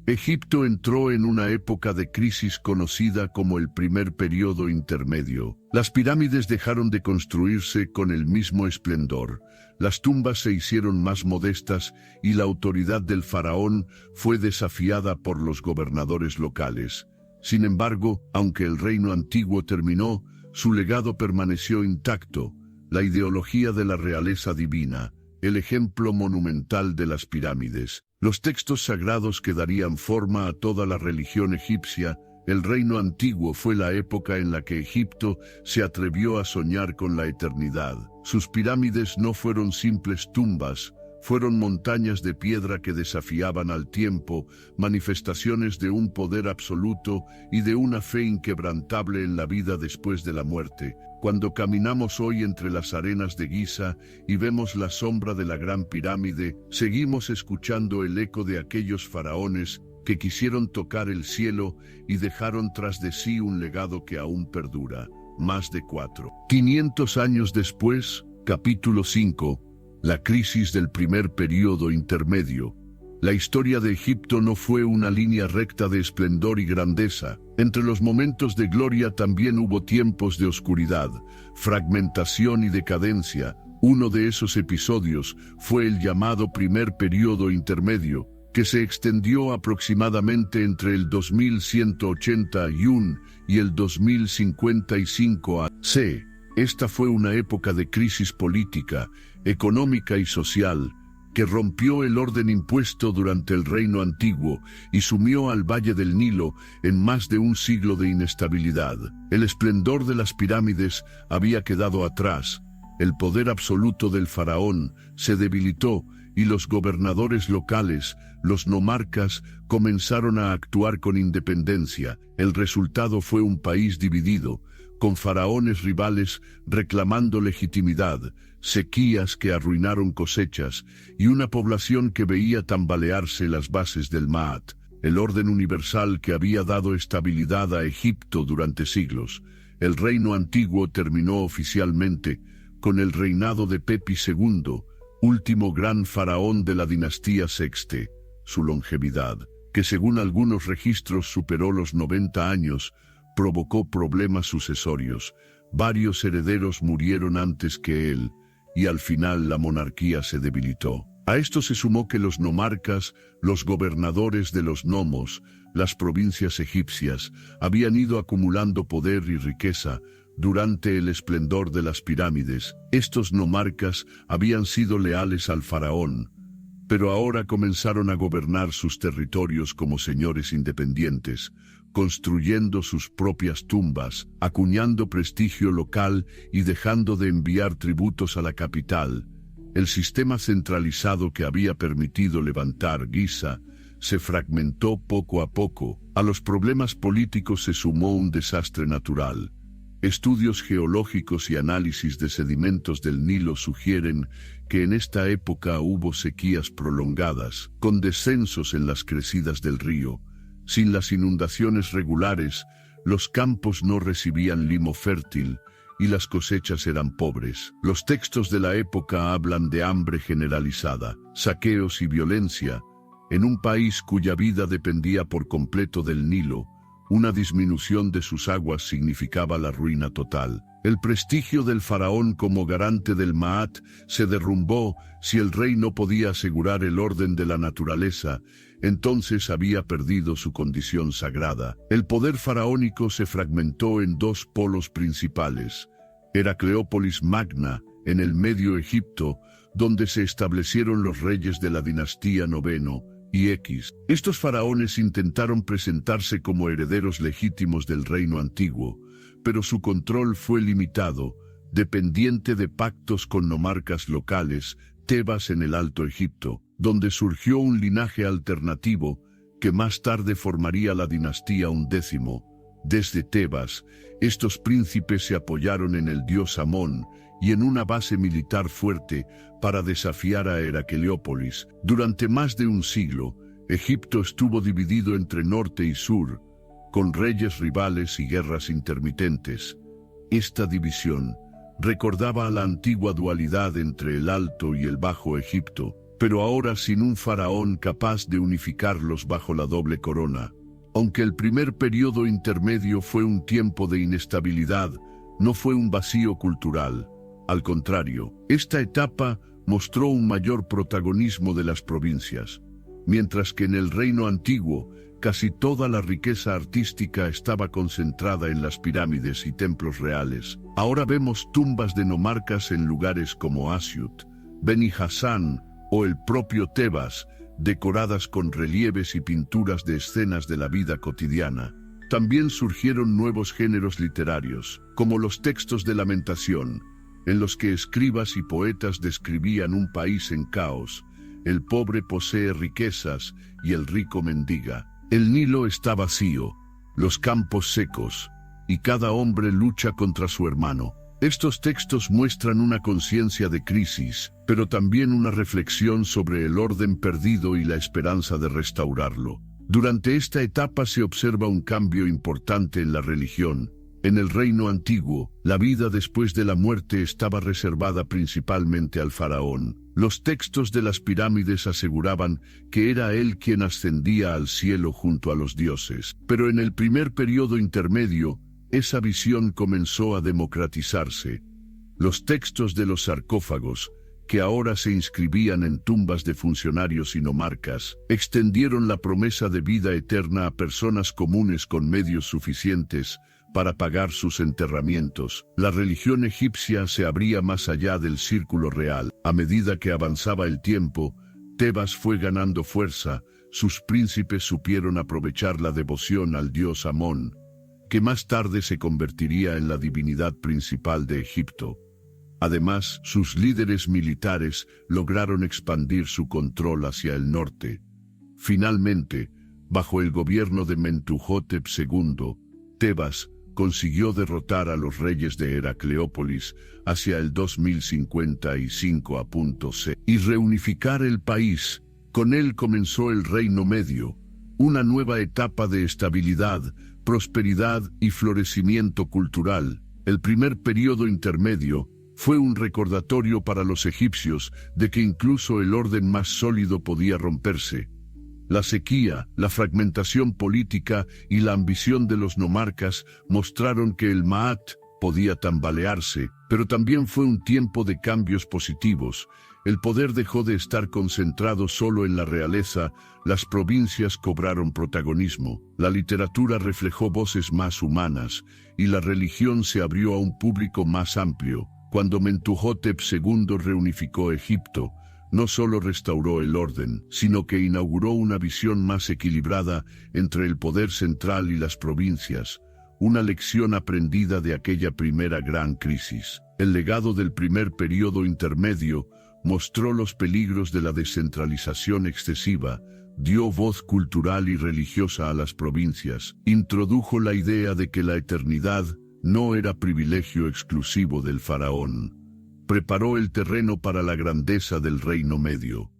Egipto entró en una época de crisis conocida como el primer periodo intermedio. Las pirámides dejaron de construirse con el mismo esplendor, las tumbas se hicieron más modestas y la autoridad del faraón fue desafiada por los gobernadores locales. Sin embargo, aunque el reino antiguo terminó, su legado permaneció intacto, la ideología de la realeza divina, el ejemplo monumental de las pirámides. Los textos sagrados que darían forma a toda la religión egipcia. El reino antiguo fue la época en la que Egipto se atrevió a soñar con la eternidad. Sus pirámides no fueron simples tumbas, fueron montañas de piedra que desafiaban al tiempo, manifestaciones de un poder absoluto y de una fe inquebrantable en la vida después de la muerte. Cuando caminamos hoy entre las arenas de Giza y vemos la sombra de la Gran Pirámide, seguimos escuchando el eco de aquellos faraones que quisieron tocar el cielo y dejaron tras de sí un legado que aún perdura. Más de 500 años después, capítulo 5, la crisis del primer período intermedio. La historia de Egipto no fue una línea recta de esplendor y grandeza. Entre los momentos de gloria también hubo tiempos de oscuridad, fragmentación y decadencia. Uno de esos episodios fue el llamado primer período intermedio, que se extendió aproximadamente entre el 2181 y el 2055 a.C. Esta fue una época de crisis política, económica y social, que rompió el orden impuesto durante el reino antiguo y sumió al Valle del Nilo en más de un siglo de inestabilidad. El esplendor de las pirámides había quedado atrás, el poder absoluto del faraón se debilitó y los gobernadores locales, los nomarcas, comenzaron a actuar con independencia. El resultado fue un país dividido, con faraones rivales reclamando legitimidad, sequías que arruinaron cosechas y una población que veía tambalearse las bases del Maat, el orden universal que había dado estabilidad a Egipto durante siglos. El reino antiguo terminó oficialmente con el reinado de Pepi II, último gran faraón de la dinastía Sexte. Su longevidad, que según algunos registros superó los 90 años, provocó problemas sucesorios. Varios herederos murieron antes que él, y al final la monarquía se debilitó. A esto se sumó que los nomarcas, los gobernadores de los nomos, las provincias egipcias, habían ido acumulando poder y riqueza durante el esplendor de las pirámides. Estos nomarcas habían sido leales al faraón, pero ahora comenzaron a gobernar sus territorios como señores independientes, construyendo sus propias tumbas, acuñando prestigio local y dejando de enviar tributos a la capital. El sistema centralizado que había permitido levantar Giza se fragmentó poco a poco. A los problemas políticos se sumó un desastre natural. Estudios geológicos y análisis de sedimentos del Nilo sugieren que en esta época hubo sequías prolongadas, con descensos en las crecidas del río. Sin las inundaciones regulares, los campos no recibían limo fértil y las cosechas eran pobres. Los textos de la época hablan de hambre generalizada, saqueos y violencia. En un país cuya vida dependía por completo del Nilo, una disminución de sus aguas significaba la ruina total. El prestigio del faraón como garante del Maat se derrumbó. Si el rey no podía asegurar el orden de la naturaleza, entonces había perdido su condición sagrada. El poder faraónico se fragmentó en dos polos principales. Heracleópolis Magna, en el Medio Egipto, donde se establecieron los reyes de la dinastía Noveno, y X. Estos faraones intentaron presentarse como herederos legítimos del reino antiguo, pero su control fue limitado, dependiente de pactos con nomarcas locales, Tebas en el Alto Egipto, donde surgió un linaje alternativo que más tarde formaría la dinastía XI. Desde Tebas, estos príncipes se apoyaron en el dios Amón y en una base militar fuerte para desafiar a Heracleópolis. Durante más de un siglo, Egipto estuvo dividido entre norte y sur, con reyes rivales y guerras intermitentes. Esta división recordaba a la antigua dualidad entre el Alto y el Bajo Egipto, pero ahora sin un faraón capaz de unificarlos bajo la doble corona. Aunque el primer periodo intermedio fue un tiempo de inestabilidad, no fue un vacío cultural. Al contrario, esta etapa mostró un mayor protagonismo de las provincias. Mientras que en el reino antiguo, casi toda la riqueza artística estaba concentrada en las pirámides y templos reales, ahora vemos tumbas de nomarcas en lugares como Asiut, Beni Hasan o el propio Tebas, decoradas con relieves y pinturas de escenas de la vida cotidiana. También surgieron nuevos géneros literarios, como los textos de lamentación, en los que escribas y poetas describían un país en caos. El pobre posee riquezas y el rico mendiga. El Nilo está vacío, los campos secos, y cada hombre lucha contra su hermano. Estos textos muestran una conciencia de crisis, pero también una reflexión sobre el orden perdido y la esperanza de restaurarlo. Durante esta etapa se observa un cambio importante en la religión. En el reino antiguo, la vida después de la muerte estaba reservada principalmente al faraón. Los textos de las pirámides aseguraban que era él quien ascendía al cielo junto a los dioses. Pero en el primer periodo intermedio, esa visión comenzó a democratizarse. Los textos de los sarcófagos, que ahora se inscribían en tumbas de funcionarios y nomarcas, extendieron la promesa de vida eterna a personas comunes con medios suficientes para pagar sus enterramientos. La religión egipcia se abría más allá del círculo real. A medida que avanzaba el tiempo, Tebas fue ganando fuerza. Sus príncipes supieron aprovechar la devoción al dios Amón, que más tarde se convertiría en la divinidad principal de Egipto. Además, sus líderes militares lograron expandir su control hacia el norte. Finalmente, bajo el gobierno de Mentuhotep II, Tebas consiguió derrotar a los reyes de Heracleópolis hacia el 2055 a.C. y reunificar el país. Con él comenzó el Reino Medio, una nueva etapa de estabilidad, prosperidad y florecimiento cultural. El primer período intermedio fue un recordatorio para los egipcios de que incluso el orden más sólido podía romperse. La sequía, la fragmentación política y la ambición de los nomarcas mostraron que el Maat podía tambalearse, pero también fue un tiempo de cambios positivos. El poder dejó de estar concentrado solo en la realeza, las provincias cobraron protagonismo, la literatura reflejó voces más humanas, y la religión se abrió a un público más amplio. Cuando Mentuhotep II reunificó Egipto, no solo restauró el orden, sino que inauguró una visión más equilibrada entre el poder central y las provincias, una lección aprendida de aquella primera gran crisis. El legado del primer período intermedio mostró los peligros de la descentralización excesiva, dio voz cultural y religiosa a las provincias, introdujo la idea de que la eternidad no era privilegio exclusivo del faraón. Preparó el terreno para la grandeza del Reino Medio.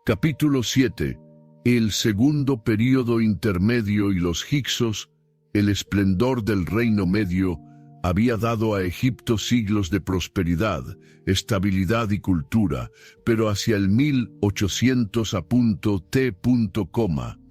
Capítulo 7. El segundo período intermedio y los Hyksos. El esplendor del Reino Medio había dado a Egipto siglos de prosperidad, estabilidad y cultura, pero hacia el 1800 a.T.,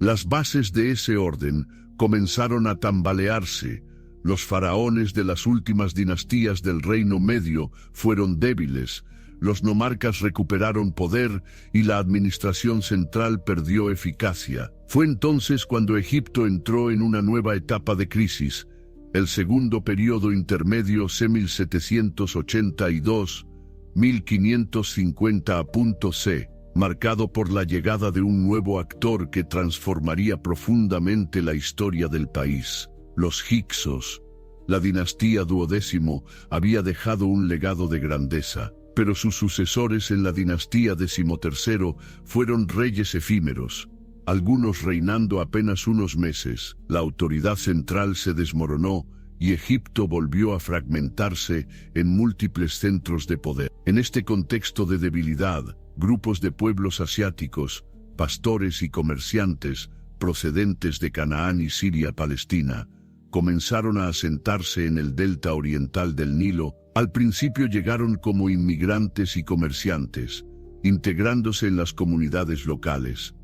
las bases de ese orden comenzaron a tambalearse. Los faraones de las últimas dinastías del Reino Medio fueron débiles, los nomarcas recuperaron poder y la administración central perdió eficacia. Fue entonces cuando Egipto entró en una nueva etapa de crisis, el segundo período intermedio c. 1782-1550 a.C., marcado por la llegada de un nuevo actor que transformaría profundamente la historia del país. Los Hyksos. La dinastía duodécimo había dejado un legado de grandeza, pero sus sucesores en la dinastía decimotercero fueron reyes efímeros, algunos reinando apenas unos meses. La autoridad central se desmoronó y Egipto volvió a fragmentarse en múltiples centros de poder. En este contexto de debilidad, grupos de pueblos asiáticos, pastores y comerciantes, procedentes de Canaán y Siria-Palestina, comenzaron a asentarse en el delta oriental del Nilo. Al principio llegaron como inmigrantes y comerciantes, integrándose en las comunidades locales,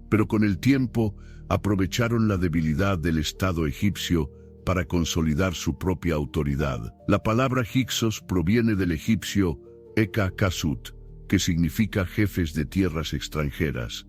pero con el tiempo aprovecharon la debilidad del Estado egipcio para consolidar su propia autoridad. La palabra Hyksos proviene del egipcio Eka Kasut, que significa jefes de tierras extranjeras.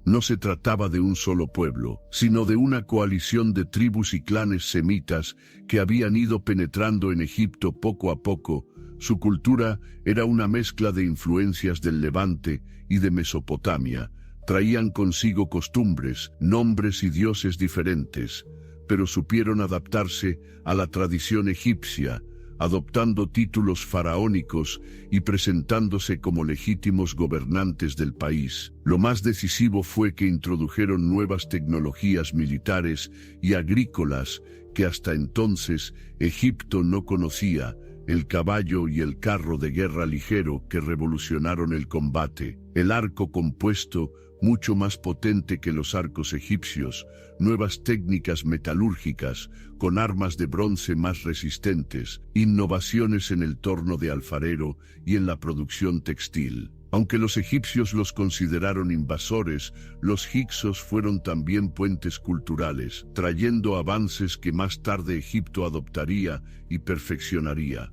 No se trataba de un solo pueblo, sino de una coalición de tribus y clanes semitas que habían ido penetrando en Egipto poco a poco. Su cultura era una mezcla de influencias del Levante y de Mesopotamia. Traían consigo costumbres, nombres y dioses diferentes, pero supieron adaptarse a la tradición egipcia, adoptando títulos faraónicos y presentándose como legítimos gobernantes del país. Lo más decisivo fue que introdujeron nuevas tecnologías militares y agrícolas que hasta entonces Egipto no conocía, el caballo y el carro de guerra ligero que revolucionaron el combate, el arco compuesto, mucho más potente que los arcos egipcios, nuevas técnicas metalúrgicas, con armas de bronce más resistentes, innovaciones en el torno de alfarero y en la producción textil. Aunque los egipcios los consideraron invasores, los hyksos fueron también puentes culturales, trayendo avances que más tarde Egipto adoptaría y perfeccionaría.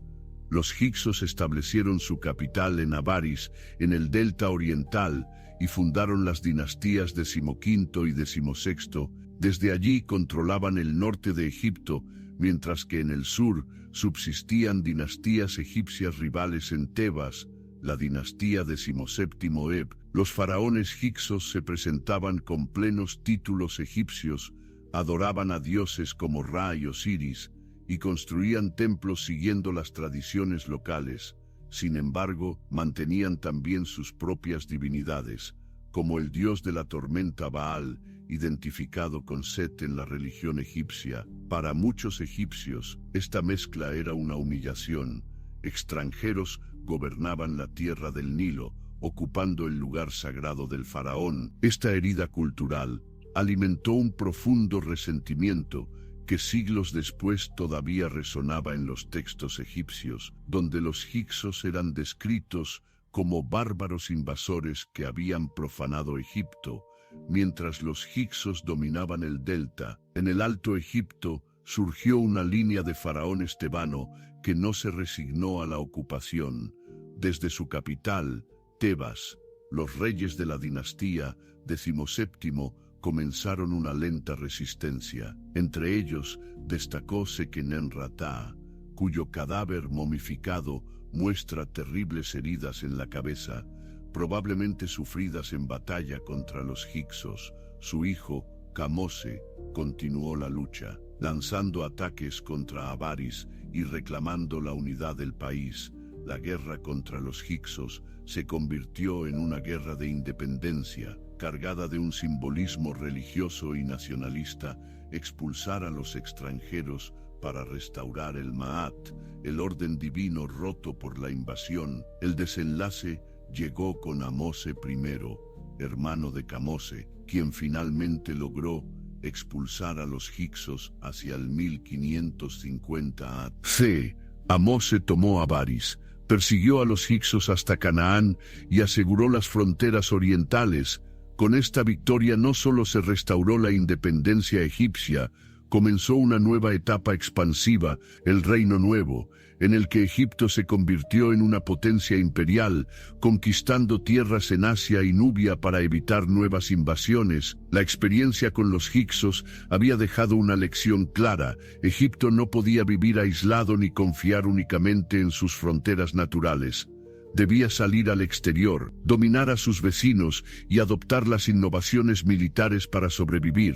Los hyksos establecieron su capital en Avaris, en el delta oriental, y fundaron las dinastías decimoquinto y decimosexto. Desde allí controlaban el norte de Egipto, mientras que en el sur subsistían dinastías egipcias rivales en Tebas, la dinastía decimoséptimo Eb. Los faraones hyksos se presentaban con plenos títulos egipcios, adoraban a dioses como Ra y Osiris, y construían templos siguiendo las tradiciones locales. Sin embargo, mantenían también sus propias divinidades, como el dios de la tormenta Baal, identificado con Set en la religión egipcia. Para muchos egipcios, esta mezcla era una humillación. Extranjeros gobernaban la tierra del Nilo, ocupando el lugar sagrado del faraón. Esta herida cultural alimentó un profundo resentimiento que siglos después todavía resonaba en los textos egipcios, donde los hicsos eran descritos como bárbaros invasores que habían profanado Egipto. Mientras los hicsos dominaban el delta, en el Alto Egipto surgió una línea de faraones tebano que no se resignó a la ocupación. Desde su capital, Tebas, los reyes de la dinastía XVII comenzaron una lenta resistencia. Entre ellos destacó Seqenenrata, cuyo cadáver momificado muestra terribles heridas en la cabeza, probablemente sufridas en batalla contra los hicsos. Su hijo, Kamose, continuó la lucha, lanzando ataques contra Avaris y reclamando la unidad del país. La guerra contra los hicsos se convirtió en una guerra de independencia, cargada de un simbolismo religioso y nacionalista. Expulsar a los extranjeros para restaurar el Ma'at, el orden divino roto por la invasión. El desenlace llegó con Amose I, hermano de Kamose, quien finalmente logró expulsar a los hicsos hacia el 1550 a.C. Amose tomó Avaris, persiguió a los hicsos hasta Canaán y aseguró las fronteras orientales. Con esta victoria no solo se restauró la independencia egipcia, comenzó una nueva etapa expansiva, el Reino Nuevo, en el que Egipto se convirtió en una potencia imperial, conquistando tierras en Asia y Nubia para evitar nuevas invasiones. La experiencia con los hicsos había dejado una lección clara: Egipto no podía vivir aislado ni confiar únicamente en sus fronteras naturales. Debía salir al exterior, dominar a sus vecinos y adoptar las innovaciones militares para sobrevivir.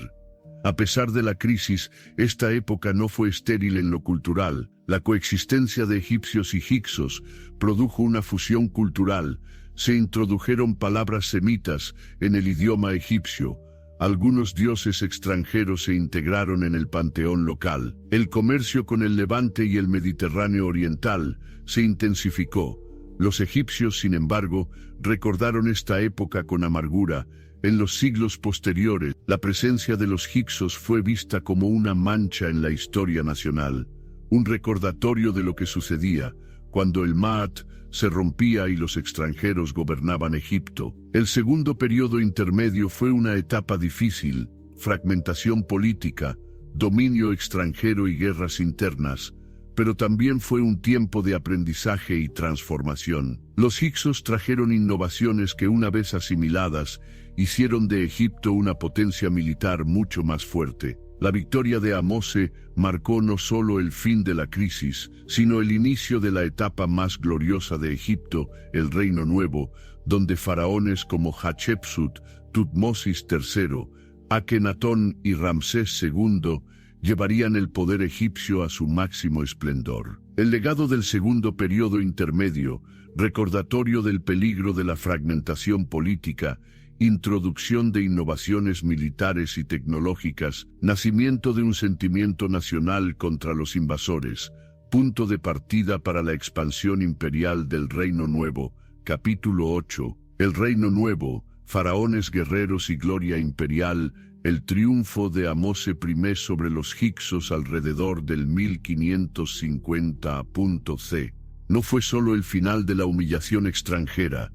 A pesar de la crisis, esta época no fue estéril en lo cultural. La coexistencia de egipcios y hicsos produjo una fusión cultural. Se introdujeron palabras semitas en el idioma egipcio. Algunos dioses extranjeros se integraron en el panteón local. El comercio con el Levante y el Mediterráneo oriental se intensificó. Los egipcios, sin embargo, recordaron esta época con amargura. En los siglos posteriores, la presencia de los hicsos fue vista como una mancha en la historia nacional, un recordatorio de lo que sucedía cuando el Ma'at se rompía y los extranjeros gobernaban Egipto. El segundo periodo intermedio fue una etapa difícil: fragmentación política, dominio extranjero y guerras internas. Pero también fue un tiempo de aprendizaje y transformación. Los hicsos trajeron innovaciones que, una vez asimiladas, hicieron de Egipto una potencia militar mucho más fuerte. La victoria de Amose marcó no solo el fin de la crisis, sino el inicio de la etapa más gloriosa de Egipto, el Reino Nuevo, donde faraones como Hatshepsut, Tutmosis III, Akenatón y Ramsés II llevarían el poder egipcio a su máximo esplendor. El legado del segundo periodo intermedio, recordatorio del peligro de la fragmentación política, introducción de innovaciones militares y tecnológicas, nacimiento de un sentimiento nacional contra los invasores, punto de partida para la expansión imperial del Reino Nuevo. Capítulo 8. El Reino Nuevo, faraones guerreros y gloria imperial. El triunfo de Amose I sobre los hicsos alrededor del 1550 a.C. no fue solo el final de la humillación extranjera,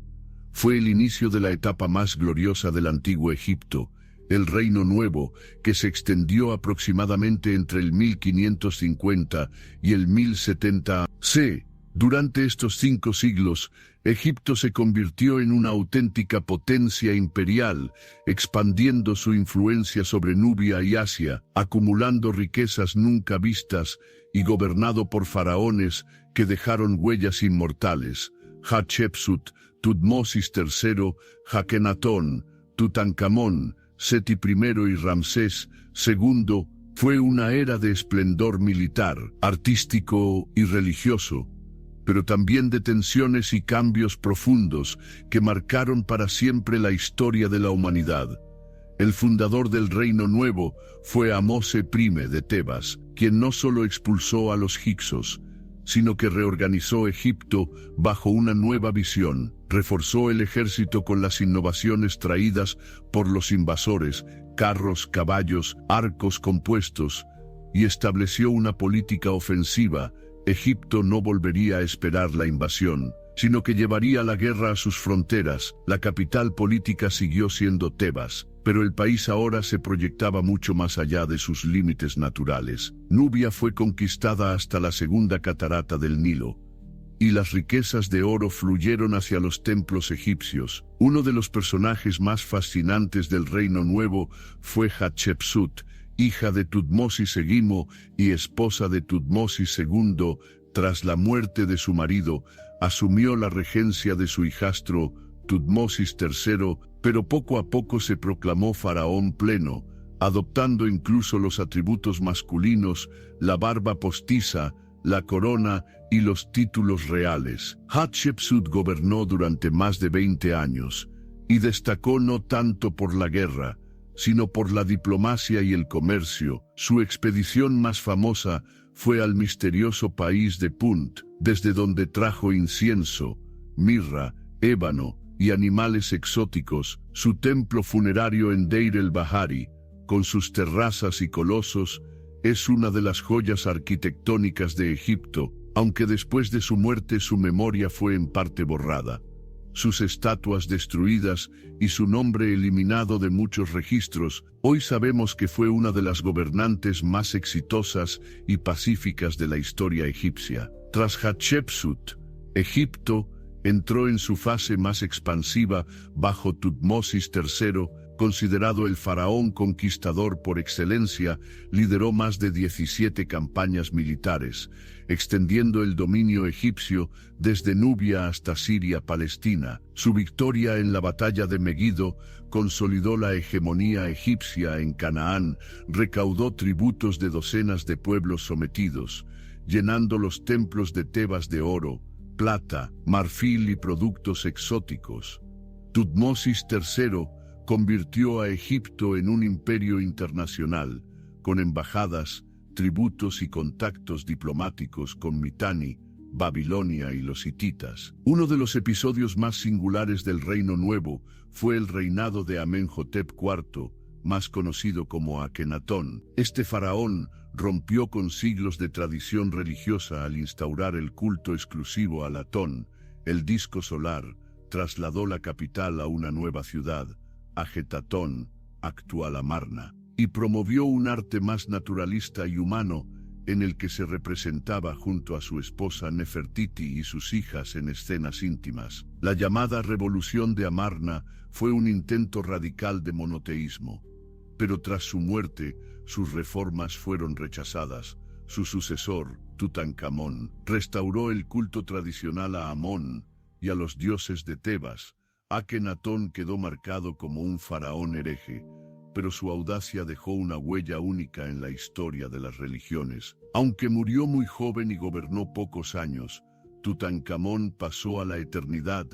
fue el inicio de la etapa más gloriosa del antiguo Egipto, el Reino Nuevo, que se extendió aproximadamente entre el 1550 y el 1070 a.C. Durante estos 5 siglos, Egipto se convirtió en una auténtica potencia imperial, expandiendo su influencia sobre Nubia y Asia, acumulando riquezas nunca vistas y gobernado por faraones que dejaron huellas inmortales: Hatshepsut, Tutmosis III, Akenatón, Tutankamón, Seti I y Ramsés II, fue una era de esplendor militar, artístico y religioso, pero también de tensiones y cambios profundos que marcaron para siempre la historia de la humanidad. El fundador del Reino Nuevo fue Amós I de Tebas, quien no solo expulsó a los hicsos, sino que reorganizó Egipto bajo una nueva visión, reforzó el ejército con las innovaciones traídas por los invasores, carros, caballos, arcos compuestos, y estableció una política ofensiva. Egipto no volvería a esperar la invasión, sino que llevaría la guerra a sus fronteras. La capital política siguió siendo Tebas, pero el país ahora se proyectaba mucho más allá de sus límites naturales. Nubia fue conquistada hasta la segunda catarata del Nilo, y las riquezas de oro fluyeron hacia los templos egipcios. Uno de los personajes más fascinantes del Reino Nuevo fue Hatshepsut, hija de Tutmosis II y esposa de Tutmosis II. Tras la muerte de su marido, asumió la regencia de su hijastro Tutmosis III, pero poco a poco se proclamó faraón pleno, adoptando incluso los atributos masculinos, la barba postiza, la corona y los títulos reales. Hatshepsut gobernó durante más de 20 años, y destacó no tanto por la guerra, sino por la diplomacia y el comercio. Su expedición más famosa fue al misterioso país de Punt, desde donde trajo incienso, mirra, ébano y animales exóticos. Su templo funerario en Deir el-Bahari, con sus terrazas y colosos, es una de las joyas arquitectónicas de Egipto, aunque después de su muerte su memoria fue en parte borrada, sus estatuas destruidas y su nombre eliminado de muchos registros. Hoy sabemos que fue una de las gobernantes más exitosas y pacíficas de la historia egipcia. Tras Hatshepsut, Egipto entró en su fase más expansiva bajo Tutmosis III, considerado el faraón conquistador por excelencia. Lideró más de 17 campañas militares, extendiendo el dominio egipcio desde Nubia hasta Siria-Palestina. Su victoria en la batalla de Megido consolidó la hegemonía egipcia en Canaán, recaudó tributos de docenas de pueblos sometidos, llenando los templos de Tebas de oro, plata, marfil y productos exóticos. Tutmosis III convirtió a Egipto en un imperio internacional, con embajadas, tributos y contactos diplomáticos con Mitanni, Babilonia y los hititas. Uno de los episodios más singulares del Reino Nuevo fue el reinado de Amenhotep IV, más conocido como Akenatón. Este faraón rompió con siglos de tradición religiosa al instaurar el culto exclusivo al Atón, el disco solar. Trasladó la capital a una nueva ciudad, Ajetatón, actual Amarna, y promovió un arte más naturalista y humano, en el que se representaba junto a su esposa Nefertiti y sus hijas en escenas íntimas. La llamada Revolución de Amarna fue un intento radical de monoteísmo, pero tras su muerte, sus reformas fueron rechazadas. Su sucesor, Tutankamón, restauró el culto tradicional a Amón y a los dioses de Tebas. Akenatón quedó marcado como un faraón hereje, pero su audacia dejó una huella única en la historia de las religiones. Aunque murió muy joven y gobernó pocos años, Tutankamón pasó a la eternidad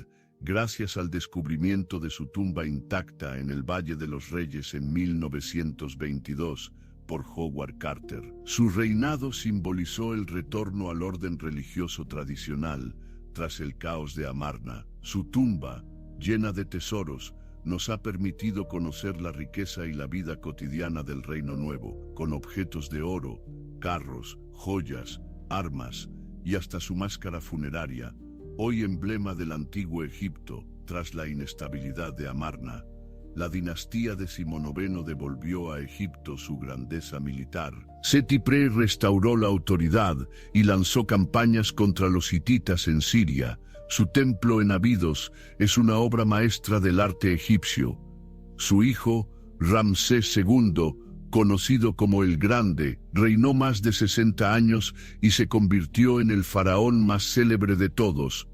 gracias al descubrimiento de su tumba intacta en el Valle de los Reyes en 1922 por Howard Carter. Su reinado simbolizó el retorno al orden religioso tradicional tras el caos de Amarna. Su tumba, llena de tesoros, nos ha permitido conocer la riqueza y la vida cotidiana del Reino Nuevo, con objetos de oro, carros, joyas, armas y hasta su máscara funeraria, hoy emblema del antiguo Egipto. Tras la inestabilidad de Amarna, la dinastía decimonoveno devolvió a Egipto su grandeza militar. Seti I restauró la autoridad y lanzó campañas contra los hititas en Siria. Su templo en Abidos es una obra maestra del arte egipcio. Su hijo, Ramsés II, conocido como el Grande, reinó más de 60 años y se convirtió en el faraón más célebre de todos.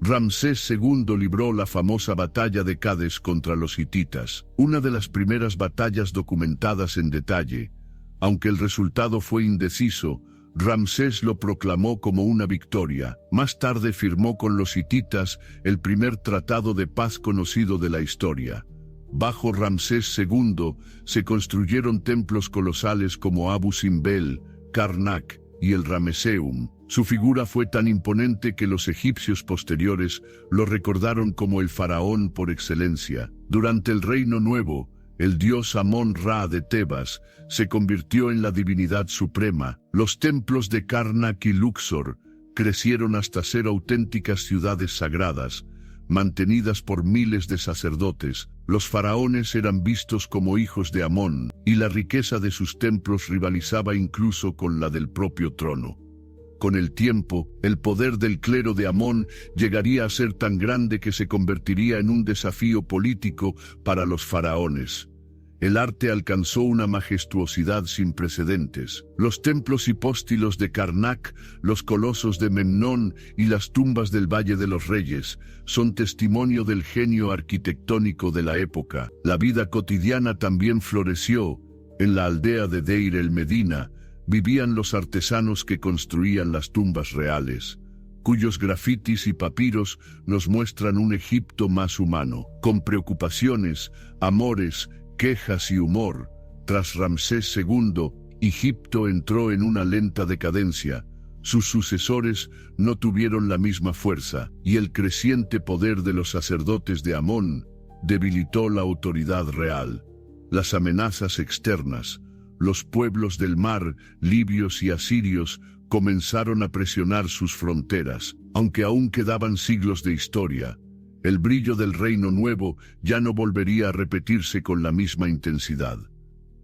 Ramsés II libró la famosa batalla de Cades contra los hititas, una de las primeras batallas documentadas en detalle. Aunque el resultado fue indeciso, Ramsés lo proclamó como una victoria. Más tarde firmó con los hititas el primer tratado de paz conocido de la historia. Bajo Ramsés II se construyeron templos colosales como Abu Simbel, Karnak y el Ramesseum. Su figura fue tan imponente que los egipcios posteriores lo recordaron como el faraón por excelencia. Durante el Reino Nuevo, el dios Amón-Ra de Tebas se convirtió en la divinidad suprema. Los templos de Karnak y Luxor crecieron hasta ser auténticas ciudades sagradas, mantenidas por miles de sacerdotes. Los faraones eran vistos como hijos de Amón, y la riqueza de sus templos rivalizaba incluso con la del propio trono. Con el tiempo, el poder del clero de Amón llegaría a ser tan grande que se convertiría en un desafío político para los faraones. El arte alcanzó una majestuosidad sin precedentes. Los templos hipóstilos de Karnak, los colosos de Memnón y las tumbas del Valle de los Reyes son testimonio del genio arquitectónico de la época. La vida cotidiana también floreció. En la aldea de Deir el Medina vivían los artesanos que construían las tumbas reales, cuyos grafitis y papiros nos muestran un Egipto más humano, con preocupaciones, amores, quejas y humor. Tras Ramsés II, Egipto entró en una lenta decadencia. Sus sucesores no tuvieron la misma fuerza, y el creciente poder de los sacerdotes de Amón debilitó la autoridad real. Las amenazas externas, los pueblos del mar, libios y asirios, comenzaron a presionar sus fronteras, aunque aún quedaban siglos de historia. El brillo del Reino Nuevo ya no volvería a repetirse con la misma intensidad.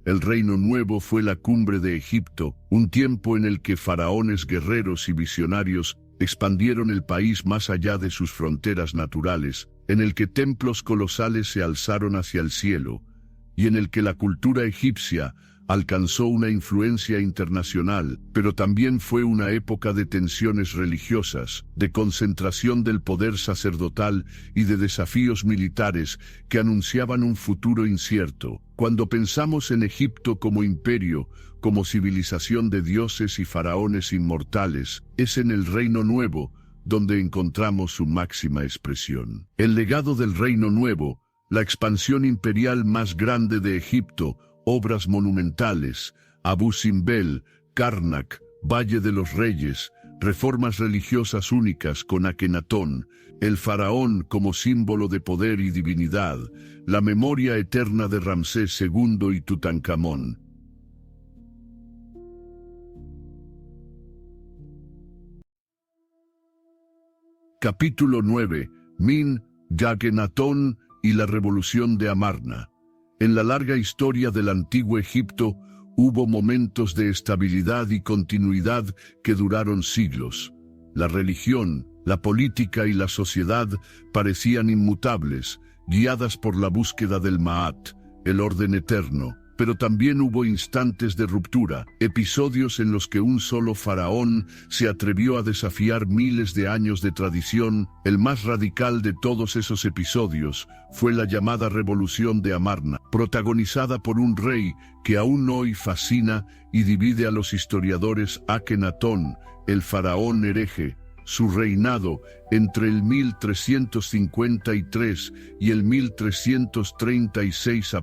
El Reino Nuevo fue la cumbre de Egipto, un tiempo en el que faraones guerreros y visionarios expandieron el país más allá de sus fronteras naturales, en el que templos colosales se alzaron hacia el cielo, y en el que la cultura egipcia alcanzó una influencia internacional, pero también fue una época de tensiones religiosas, de concentración del poder sacerdotal y de desafíos militares que anunciaban un futuro incierto. Cuando pensamos en Egipto como imperio, como civilización de dioses y faraones inmortales, es en el Reino Nuevo donde encontramos su máxima expresión. El legado del Reino Nuevo, la expansión imperial más grande de Egipto, obras monumentales, Abu Simbel, Karnak, Valle de los Reyes, reformas religiosas únicas con Akenatón, el faraón como símbolo de poder y divinidad, la memoria eterna de Ramsés II y Tutankamón. Capítulo 9. Akenatón y la revolución de Amarna. En la larga historia del antiguo Egipto, hubo momentos de estabilidad y continuidad que duraron siglos. La religión, la política y la sociedad parecían inmutables, guiadas por la búsqueda del Ma'at, el orden eterno. Pero también hubo instantes de ruptura, episodios en los que un solo faraón se atrevió a desafiar miles de años de tradición. El más radical de todos esos episodios fue la llamada Revolución de Amarna, protagonizada por un rey que aún hoy fascina y divide a los historiadores: Akenatón, el faraón hereje. Su reinado, entre el 1353 y el 1336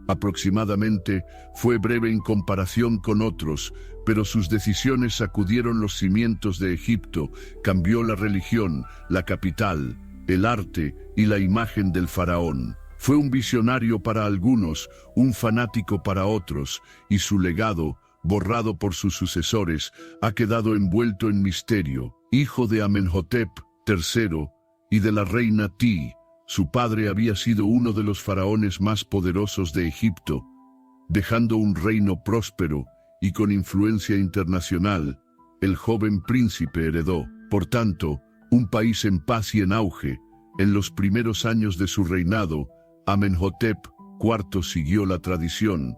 aproximadamente, fue breve en comparación con otros, pero sus decisiones sacudieron los cimientos de Egipto, cambió la religión, la capital, el arte y la imagen del faraón. Fue un visionario para algunos, un fanático para otros, y su legado, borrado por sus sucesores, ha quedado envuelto en misterio. Hijo de Amenhotep III y de la reina Ti, su padre había sido uno de los faraones más poderosos de Egipto, dejando un reino próspero y con influencia internacional. El joven príncipe heredó, por tanto, un país en paz y en auge. En los primeros años de su reinado, Amenhotep IV siguió la tradición,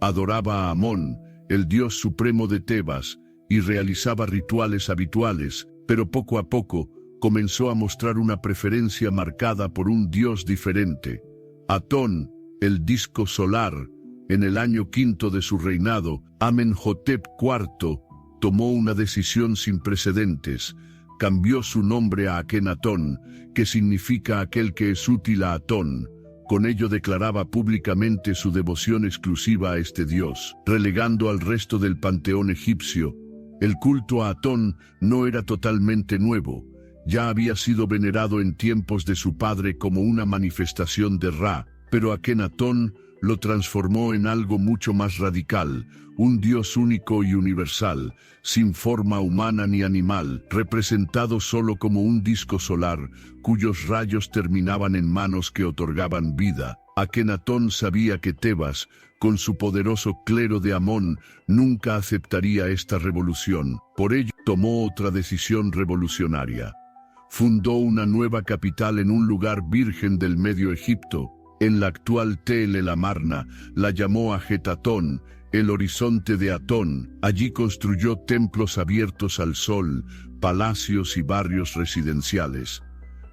adoraba a Amón, el dios supremo de Tebas, y realizaba rituales habituales, pero poco a poco comenzó a mostrar una preferencia marcada por un dios diferente. Atón, el disco solar, en el año quinto de su reinado, Amenhotep IV tomó una decisión sin precedentes. Cambió su nombre a Akenatón, que significa aquel que es útil a Atón. Con ello declaraba públicamente su devoción exclusiva a este dios, relegando al resto del panteón egipcio. El culto a Atón no era totalmente nuevo. Ya había sido venerado en tiempos de su padre como una manifestación de Ra, pero Akenatón lo transformó en algo mucho más radical, un dios único y universal, sin forma humana ni animal, representado solo como un disco solar, cuyos rayos terminaban en manos que otorgaban vida. Akenatón sabía que Tebas, con su poderoso clero de Amón, nunca aceptaría esta revolución. Por ello, tomó otra decisión revolucionaria. Fundó una nueva capital en un lugar virgen del Medio Egipto. En la actual Tel el Amarna, la llamó Ajetatón, el horizonte de Atón. Allí construyó templos abiertos al sol, palacios y barrios residenciales.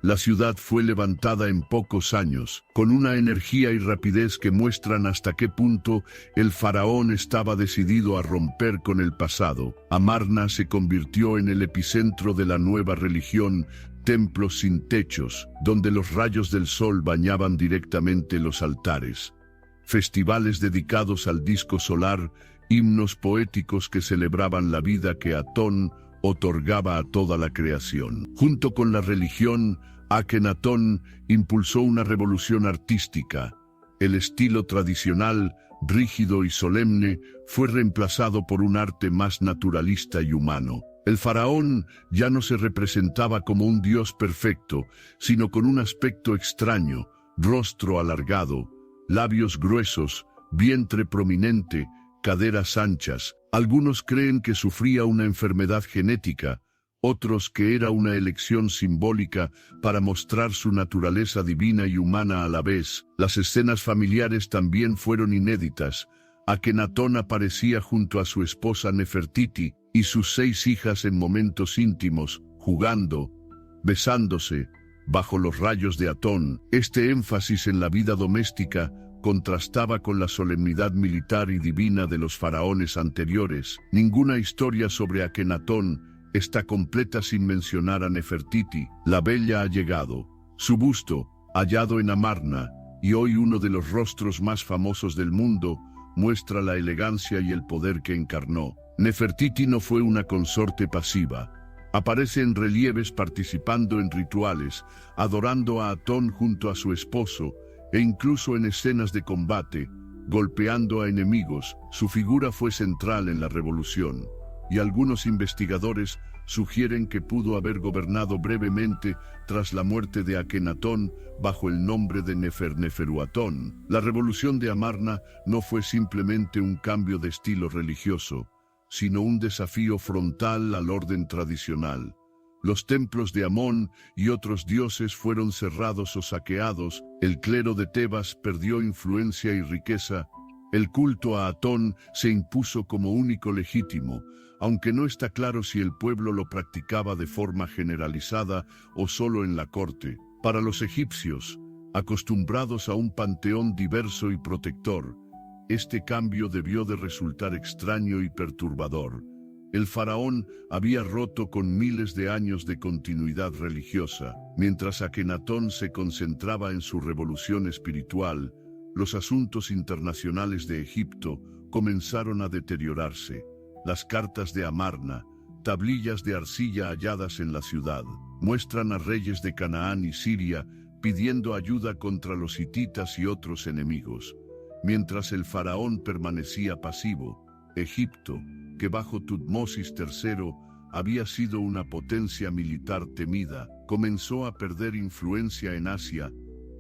La ciudad fue levantada en pocos años, con una energía y rapidez que muestran hasta qué punto el faraón estaba decidido a romper con el pasado. Amarna se convirtió en el epicentro de la nueva religión, templos sin techos, donde los rayos del sol bañaban directamente los altares. Festivales dedicados al disco solar, himnos poéticos que celebraban la vida que Atón otorgaba a toda la creación. Junto con la religión, Akenatón impulsó una revolución artística. El estilo tradicional, rígido y solemne, fue reemplazado por un arte más naturalista y humano. El faraón ya no se representaba como un dios perfecto, sino con un aspecto extraño, rostro alargado, labios gruesos, vientre prominente, caderas anchas. Algunos creen que sufría una enfermedad genética, otros que era una elección simbólica para mostrar su naturaleza divina y humana a la vez. Las escenas familiares también fueron inéditas. Akenatón aparecía junto a su esposa Nefertiti y sus 6 hijas en momentos íntimos, jugando, besándose, bajo los rayos de Atón. Este énfasis en la vida doméstica contrastaba con la solemnidad militar y divina de los faraones anteriores. Ninguna historia sobre Akenatón está completa sin mencionar a Nefertiti. La bella ha llegado. Su busto, hallado en Amarna, y hoy uno de los rostros más famosos del mundo, muestra la elegancia y el poder que encarnó. Nefertiti no fue una consorte pasiva. Aparece en relieves participando en rituales, adorando a Atón junto a su esposo, e incluso en escenas de combate, golpeando a enemigos. Su figura fue central en la revolución, y algunos investigadores sugieren que pudo haber gobernado brevemente tras la muerte de Akenatón bajo el nombre de Neferneferuatón. La revolución de Amarna no fue simplemente un cambio de estilo religioso, sino un desafío frontal al orden tradicional. Los templos de Amón y otros dioses fueron cerrados o saqueados, el clero de Tebas perdió influencia y riqueza, el culto a Atón se impuso como único legítimo, aunque no está claro si el pueblo lo practicaba de forma generalizada o solo en la corte. Para los egipcios, acostumbrados a un panteón diverso y protector, este cambio debió de resultar extraño y perturbador. El faraón había roto con miles de años de continuidad religiosa. Mientras Akenatón se concentraba en su revolución espiritual, los asuntos internacionales de Egipto comenzaron a deteriorarse. Las cartas de Amarna, tablillas de arcilla halladas en la ciudad, muestran a reyes de Canaán y Siria pidiendo ayuda contra los hititas y otros enemigos. Mientras el faraón permanecía pasivo, Egipto, que bajo Tutmosis III había sido una potencia militar temida, comenzó a perder influencia en Asia.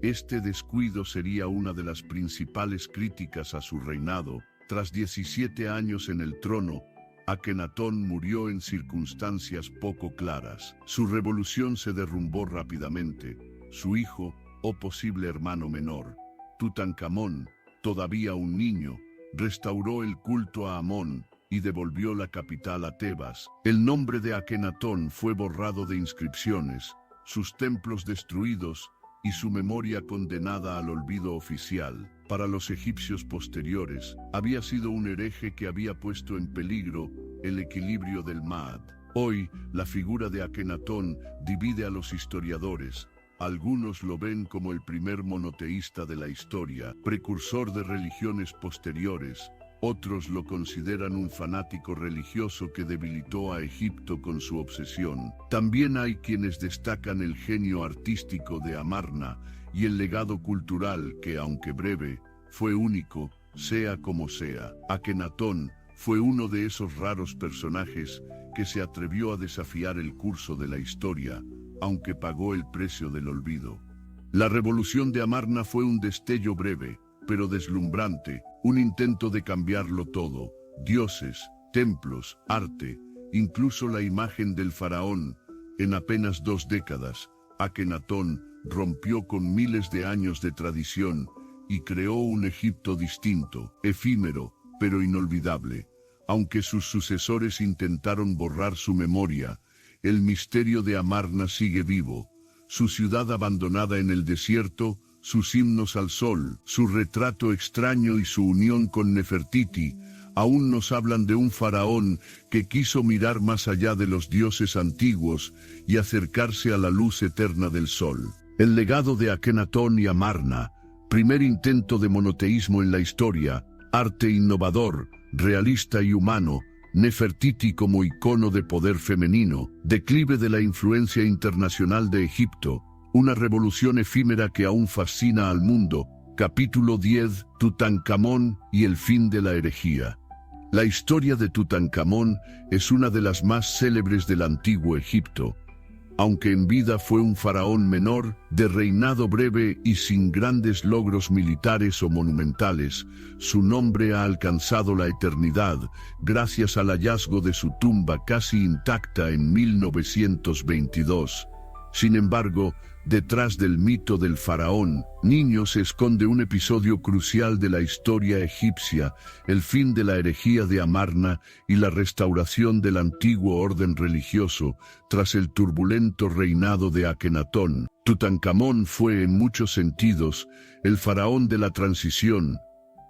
Este descuido sería una de las principales críticas a su reinado. Tras 17 años en el trono, Akenatón murió en circunstancias poco claras. Su revolución se derrumbó rápidamente. Su hijo, o posible hermano menor, Tutankamón, todavía un niño, restauró el culto a Amón, y devolvió la capital a Tebas. El nombre de Akenatón fue borrado de inscripciones, sus templos destruidos y su memoria condenada al olvido oficial. Para los egipcios posteriores, había sido un hereje que había puesto en peligro el equilibrio del Maat. Hoy, la figura de Akenatón divide a los historiadores. Algunos lo ven como el primer monoteísta de la historia, precursor de religiones posteriores. Otros lo consideran un fanático religioso que debilitó a Egipto con su obsesión. También hay quienes destacan el genio artístico de Amarna y el legado cultural que, aunque breve, fue único, sea como sea. Akenatón fue uno de esos raros personajes que se atrevió a desafiar el curso de la historia, aunque pagó el precio del olvido. La revolución de Amarna fue un destello breve, pero deslumbrante, un intento de cambiarlo todo: dioses, templos, arte, incluso la imagen del faraón. En apenas 2 décadas, Akenatón rompió con miles de años de tradición y creó un Egipto distinto, efímero, pero inolvidable. Aunque sus sucesores intentaron borrar su memoria, el misterio de Amarna sigue vivo. Su ciudad abandonada en el desierto, sus himnos al sol, su retrato extraño y su unión con Nefertiti, aún nos hablan de un faraón que quiso mirar más allá de los dioses antiguos y acercarse a la luz eterna del sol. El legado de Akenatón y Amarna, primer intento de monoteísmo en la historia, arte innovador, realista y humano, Nefertiti como icono de poder femenino, declive de la influencia internacional de Egipto, una revolución efímera que aún fascina al mundo. Capítulo 10, Tutankamón y el fin de la herejía. La historia de Tutankamón es una de las más célebres del antiguo Egipto. Aunque en vida fue un faraón menor, de reinado breve y sin grandes logros militares o monumentales, su nombre ha alcanzado la eternidad gracias al hallazgo de su tumba casi intacta en 1922. Sin embargo, detrás del mito del faraón niño se esconde un episodio crucial de la historia egipcia: el fin de la herejía de Amarna y la restauración del antiguo orden religioso tras el turbulento reinado de Akenatón. Tutankamón fue en muchos sentidos el faraón de la transición,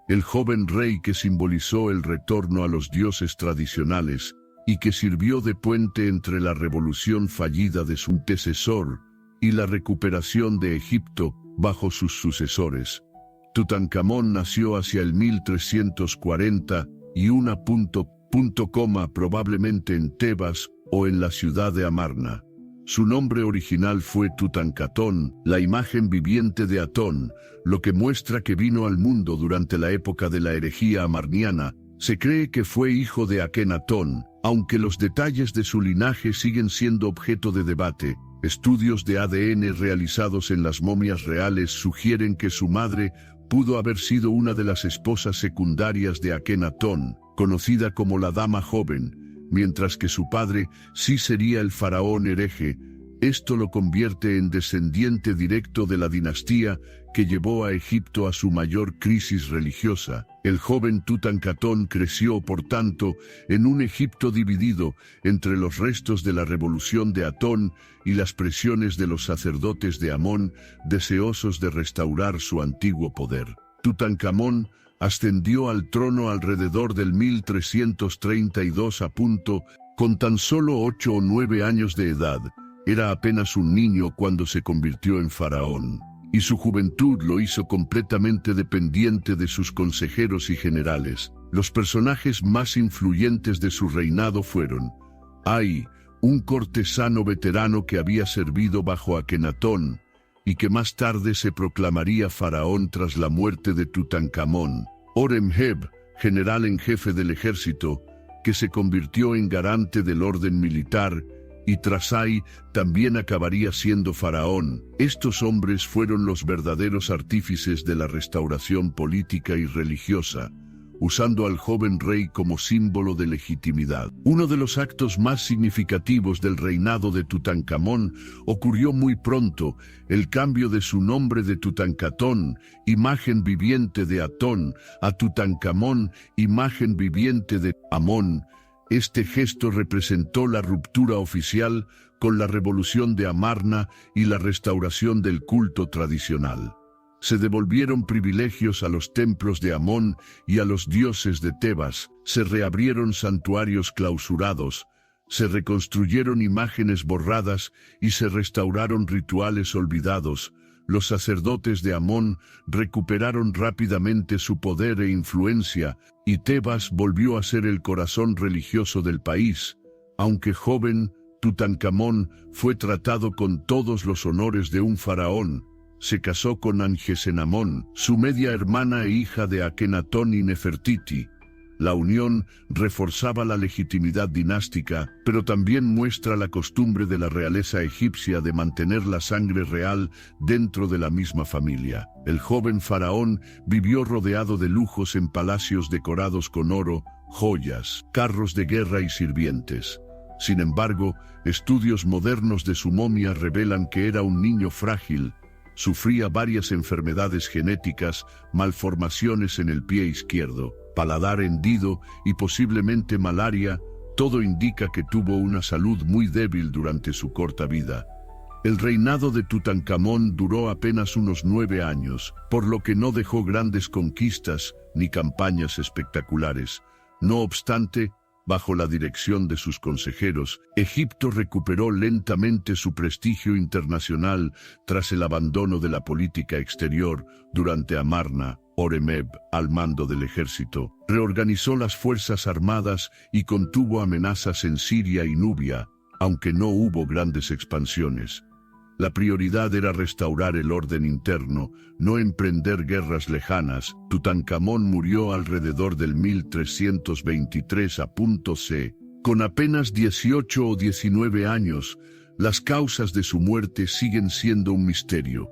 el joven rey que simbolizó el retorno a los dioses tradicionales y que sirvió de puente entre la revolución fallida de su antecesor y la recuperación de Egipto bajo sus sucesores. Tutankamón nació hacia el 1340 y probablemente en Tebas o en la ciudad de Amarna. Su nombre original fue Tutankatón, la imagen viviente de Atón, lo que muestra que vino al mundo durante la época de la herejía amarniana. Se cree que fue hijo de Akenatón, aunque los detalles de su linaje siguen siendo objeto de debate. Estudios de ADN realizados en las momias reales sugieren que su madre pudo haber sido una de las esposas secundarias de Akenatón, conocida como la Dama Joven, mientras que su padre sí sería el faraón hereje. Esto lo convierte en descendiente directo de la dinastía que llevó a Egipto a su mayor crisis religiosa. El joven Tutankatón creció, por tanto, en un Egipto dividido entre los restos de la revolución de Atón y las presiones de los sacerdotes de Amón, deseosos de restaurar su antiguo poder. Tutankamón ascendió al trono alrededor del 1332 con tan solo 8 o 9 años de edad. Era apenas un niño cuando se convirtió en faraón, y su juventud lo hizo completamente dependiente de sus consejeros y generales. Los personajes más influyentes de su reinado fueron Ay, un cortesano veterano que había servido bajo Akenatón y que más tarde se proclamaría faraón tras la muerte de Tutankamón; Horemheb, general en jefe del ejército, que se convirtió en garante del orden militar, y Trasai también acabaría siendo faraón. Estos hombres fueron los verdaderos artífices de la restauración política y religiosa, usando al joven rey como símbolo de legitimidad. Uno de los actos más significativos del reinado de Tutankamón ocurrió muy pronto: el cambio de su nombre de Tutankatón, imagen viviente de Atón, a Tutankamón, imagen viviente de Amón. Este gesto representó la ruptura oficial con la revolución de Amarna y la restauración del culto tradicional. Se devolvieron privilegios a los templos de Amón y a los dioses de Tebas, se reabrieron santuarios clausurados, se reconstruyeron imágenes borradas y se restauraron rituales olvidados. Los sacerdotes de Amón recuperaron rápidamente su poder e influencia, y Tebas volvió a ser el corazón religioso del país. Aunque joven, Tutankamón fue tratado con todos los honores de un faraón. Se casó con Angesenamón, su media hermana e hija de Akenatón y Nefertiti. La unión reforzaba la legitimidad dinástica, pero también muestra la costumbre de la realeza egipcia de mantener la sangre real dentro de la misma familia. El joven faraón vivió rodeado de lujos en palacios decorados con oro, joyas, carros de guerra y sirvientes. Sin embargo, estudios modernos de su momia revelan que era un niño frágil. Sufría varias enfermedades genéticas, malformaciones en el pie izquierdo, paladar hendido y posiblemente malaria. Todo indica que tuvo una salud muy débil durante su corta vida. El reinado de Tutankamón duró apenas unos 9 años, por lo que no dejó grandes conquistas ni campañas espectaculares. No obstante, bajo la dirección de sus consejeros, Egipto recuperó lentamente su prestigio internacional tras el abandono de la política exterior. Durante Amarna, Horemheb, al mando del ejército, reorganizó las fuerzas armadas y contuvo amenazas en Siria y Nubia, aunque no hubo grandes expansiones. La prioridad era restaurar el orden interno, no emprender guerras lejanas. Tutankamón murió alrededor del 1323 a.C. Con apenas 18 o 19 años, las causas de su muerte siguen siendo un misterio.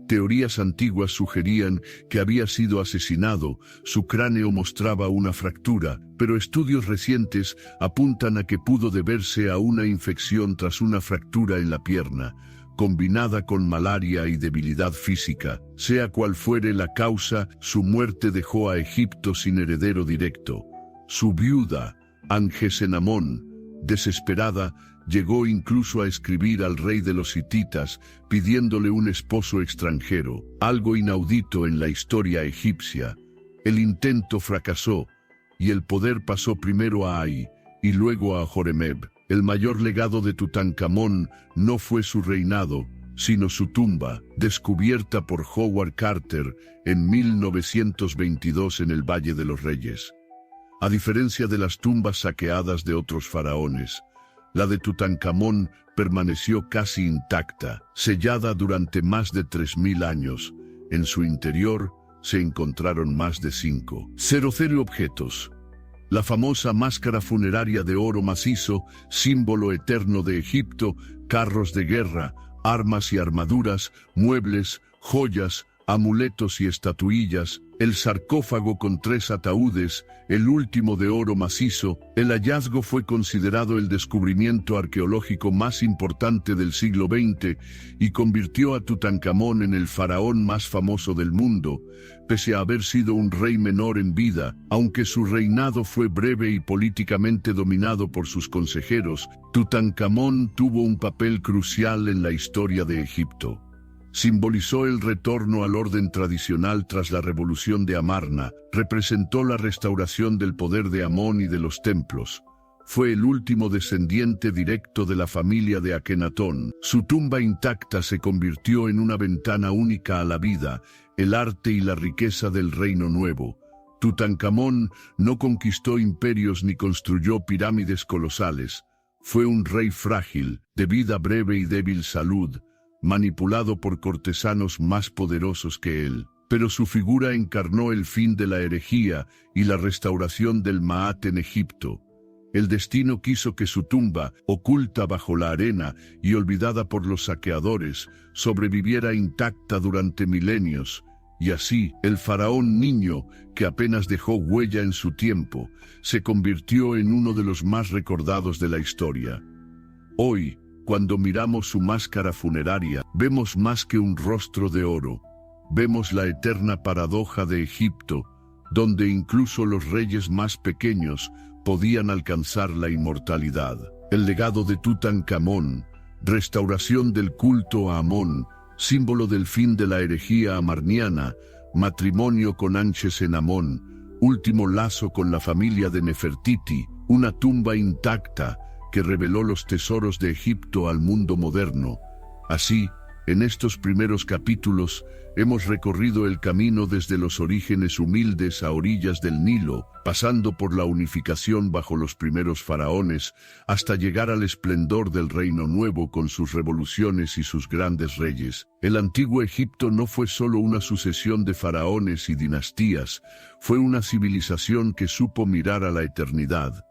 Teorías antiguas sugerían que había sido asesinado, su cráneo mostraba una fractura, pero estudios recientes apuntan a que pudo deberse a una infección tras una fractura en la pierna, combinada con malaria y debilidad física. Sea cual fuere la causa, su muerte dejó a Egipto sin heredero directo. Su viuda, Angesenamón, desesperada, llegó incluso a escribir al rey de los hititas pidiéndole un esposo extranjero, algo inaudito en la historia egipcia. El intento fracasó, y el poder pasó primero a Ay y luego a Horemheb. El mayor legado de Tutankamón no fue su reinado, sino su tumba, descubierta por Howard Carter en 1922 en el Valle de los Reyes. A diferencia de las tumbas saqueadas de otros faraones, la de Tutankamón permaneció casi intacta, sellada durante más de 3000 años. En su interior se encontraron más de 5,000 objetos. La famosa máscara funeraria de oro macizo, símbolo eterno de Egipto, carros de guerra, armas y armaduras, muebles, joyas, amuletos y estatuillas, el sarcófago con 3 ataúdes, el último de oro macizo. El hallazgo fue considerado el descubrimiento arqueológico más importante del siglo XX y convirtió a Tutankamón en el faraón más famoso del mundo, pese a haber sido un rey menor en vida. Aunque su reinado fue breve y políticamente dominado por sus consejeros, Tutankamón tuvo un papel crucial en la historia de Egipto. Simbolizó el retorno al orden tradicional tras la revolución de Amarna, representó la restauración del poder de Amón y de los templos. Fue el último descendiente directo de la familia de Akenatón. Su tumba intacta se convirtió en una ventana única a la vida, el arte y la riqueza del Reino Nuevo. Tutankamón no conquistó imperios ni construyó pirámides colosales. Fue un rey frágil, de vida breve y débil salud, manipulado por cortesanos más poderosos que él. Pero su figura encarnó el fin de la herejía y la restauración del Maat en Egipto. El destino quiso que su tumba, oculta bajo la arena y olvidada por los saqueadores, sobreviviera intacta durante milenios, Y así, el faraón niño, que apenas dejó huella en su tiempo, se convirtió en uno de los más recordados de la historia. Hoy, cuando miramos su máscara funeraria, vemos más que un rostro de oro. Vemos la eterna paradoja de Egipto, donde incluso los reyes más pequeños podían alcanzar la inmortalidad. El legado de Tutankamón, restauración del culto a Amón, símbolo del fin de la herejía amarniana, matrimonio con Anches-en-Amón, último lazo con la familia de Nefertiti, una tumba intacta que reveló los tesoros de Egipto al mundo moderno. Así, en estos primeros capítulos, hemos recorrido el camino desde los orígenes humildes a orillas del Nilo, pasando por la unificación bajo los primeros faraones, hasta llegar al esplendor del Reino Nuevo con sus revoluciones y sus grandes reyes. El antiguo Egipto no fue solo una sucesión de faraones y dinastías, fue una civilización que supo mirar a la eternidad.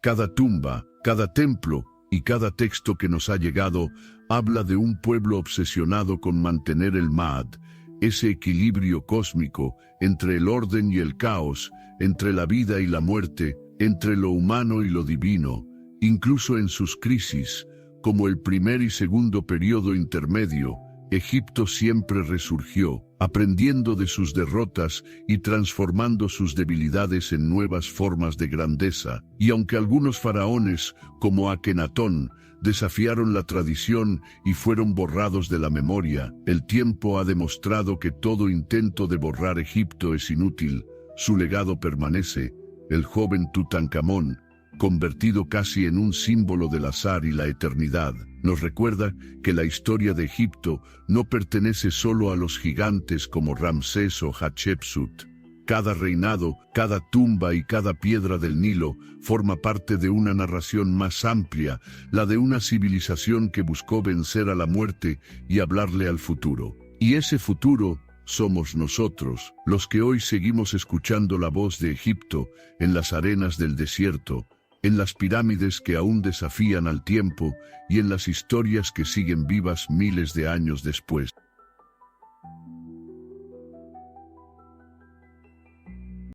Cada tumba, cada templo y cada texto que nos ha llegado habla de un pueblo obsesionado con mantener el Ma'at, ese equilibrio cósmico entre el orden y el caos, entre la vida y la muerte, entre lo humano y lo divino, incluso en sus crisis, como el primer y segundo periodo intermedio. Egipto siempre resurgió, aprendiendo de sus derrotas y transformando sus debilidades en nuevas formas de grandeza. Y aunque algunos faraones, como Akenatón, desafiaron la tradición y fueron borrados de la memoria, el tiempo ha demostrado que todo intento de borrar Egipto es inútil. Su legado permanece. El joven Tutankamón, convertido casi en un símbolo del azar y la eternidad, nos recuerda que la historia de Egipto no pertenece solo a los gigantes como Ramsés o Hatshepsut. Cada reinado, cada tumba y cada piedra del Nilo forma parte de una narración más amplia, la de una civilización que buscó vencer a la muerte y hablarle al futuro. Y ese futuro somos nosotros, los que hoy seguimos escuchando la voz de Egipto en las arenas del desierto, en las pirámides que aún desafían al tiempo y en las historias que siguen vivas miles de años después.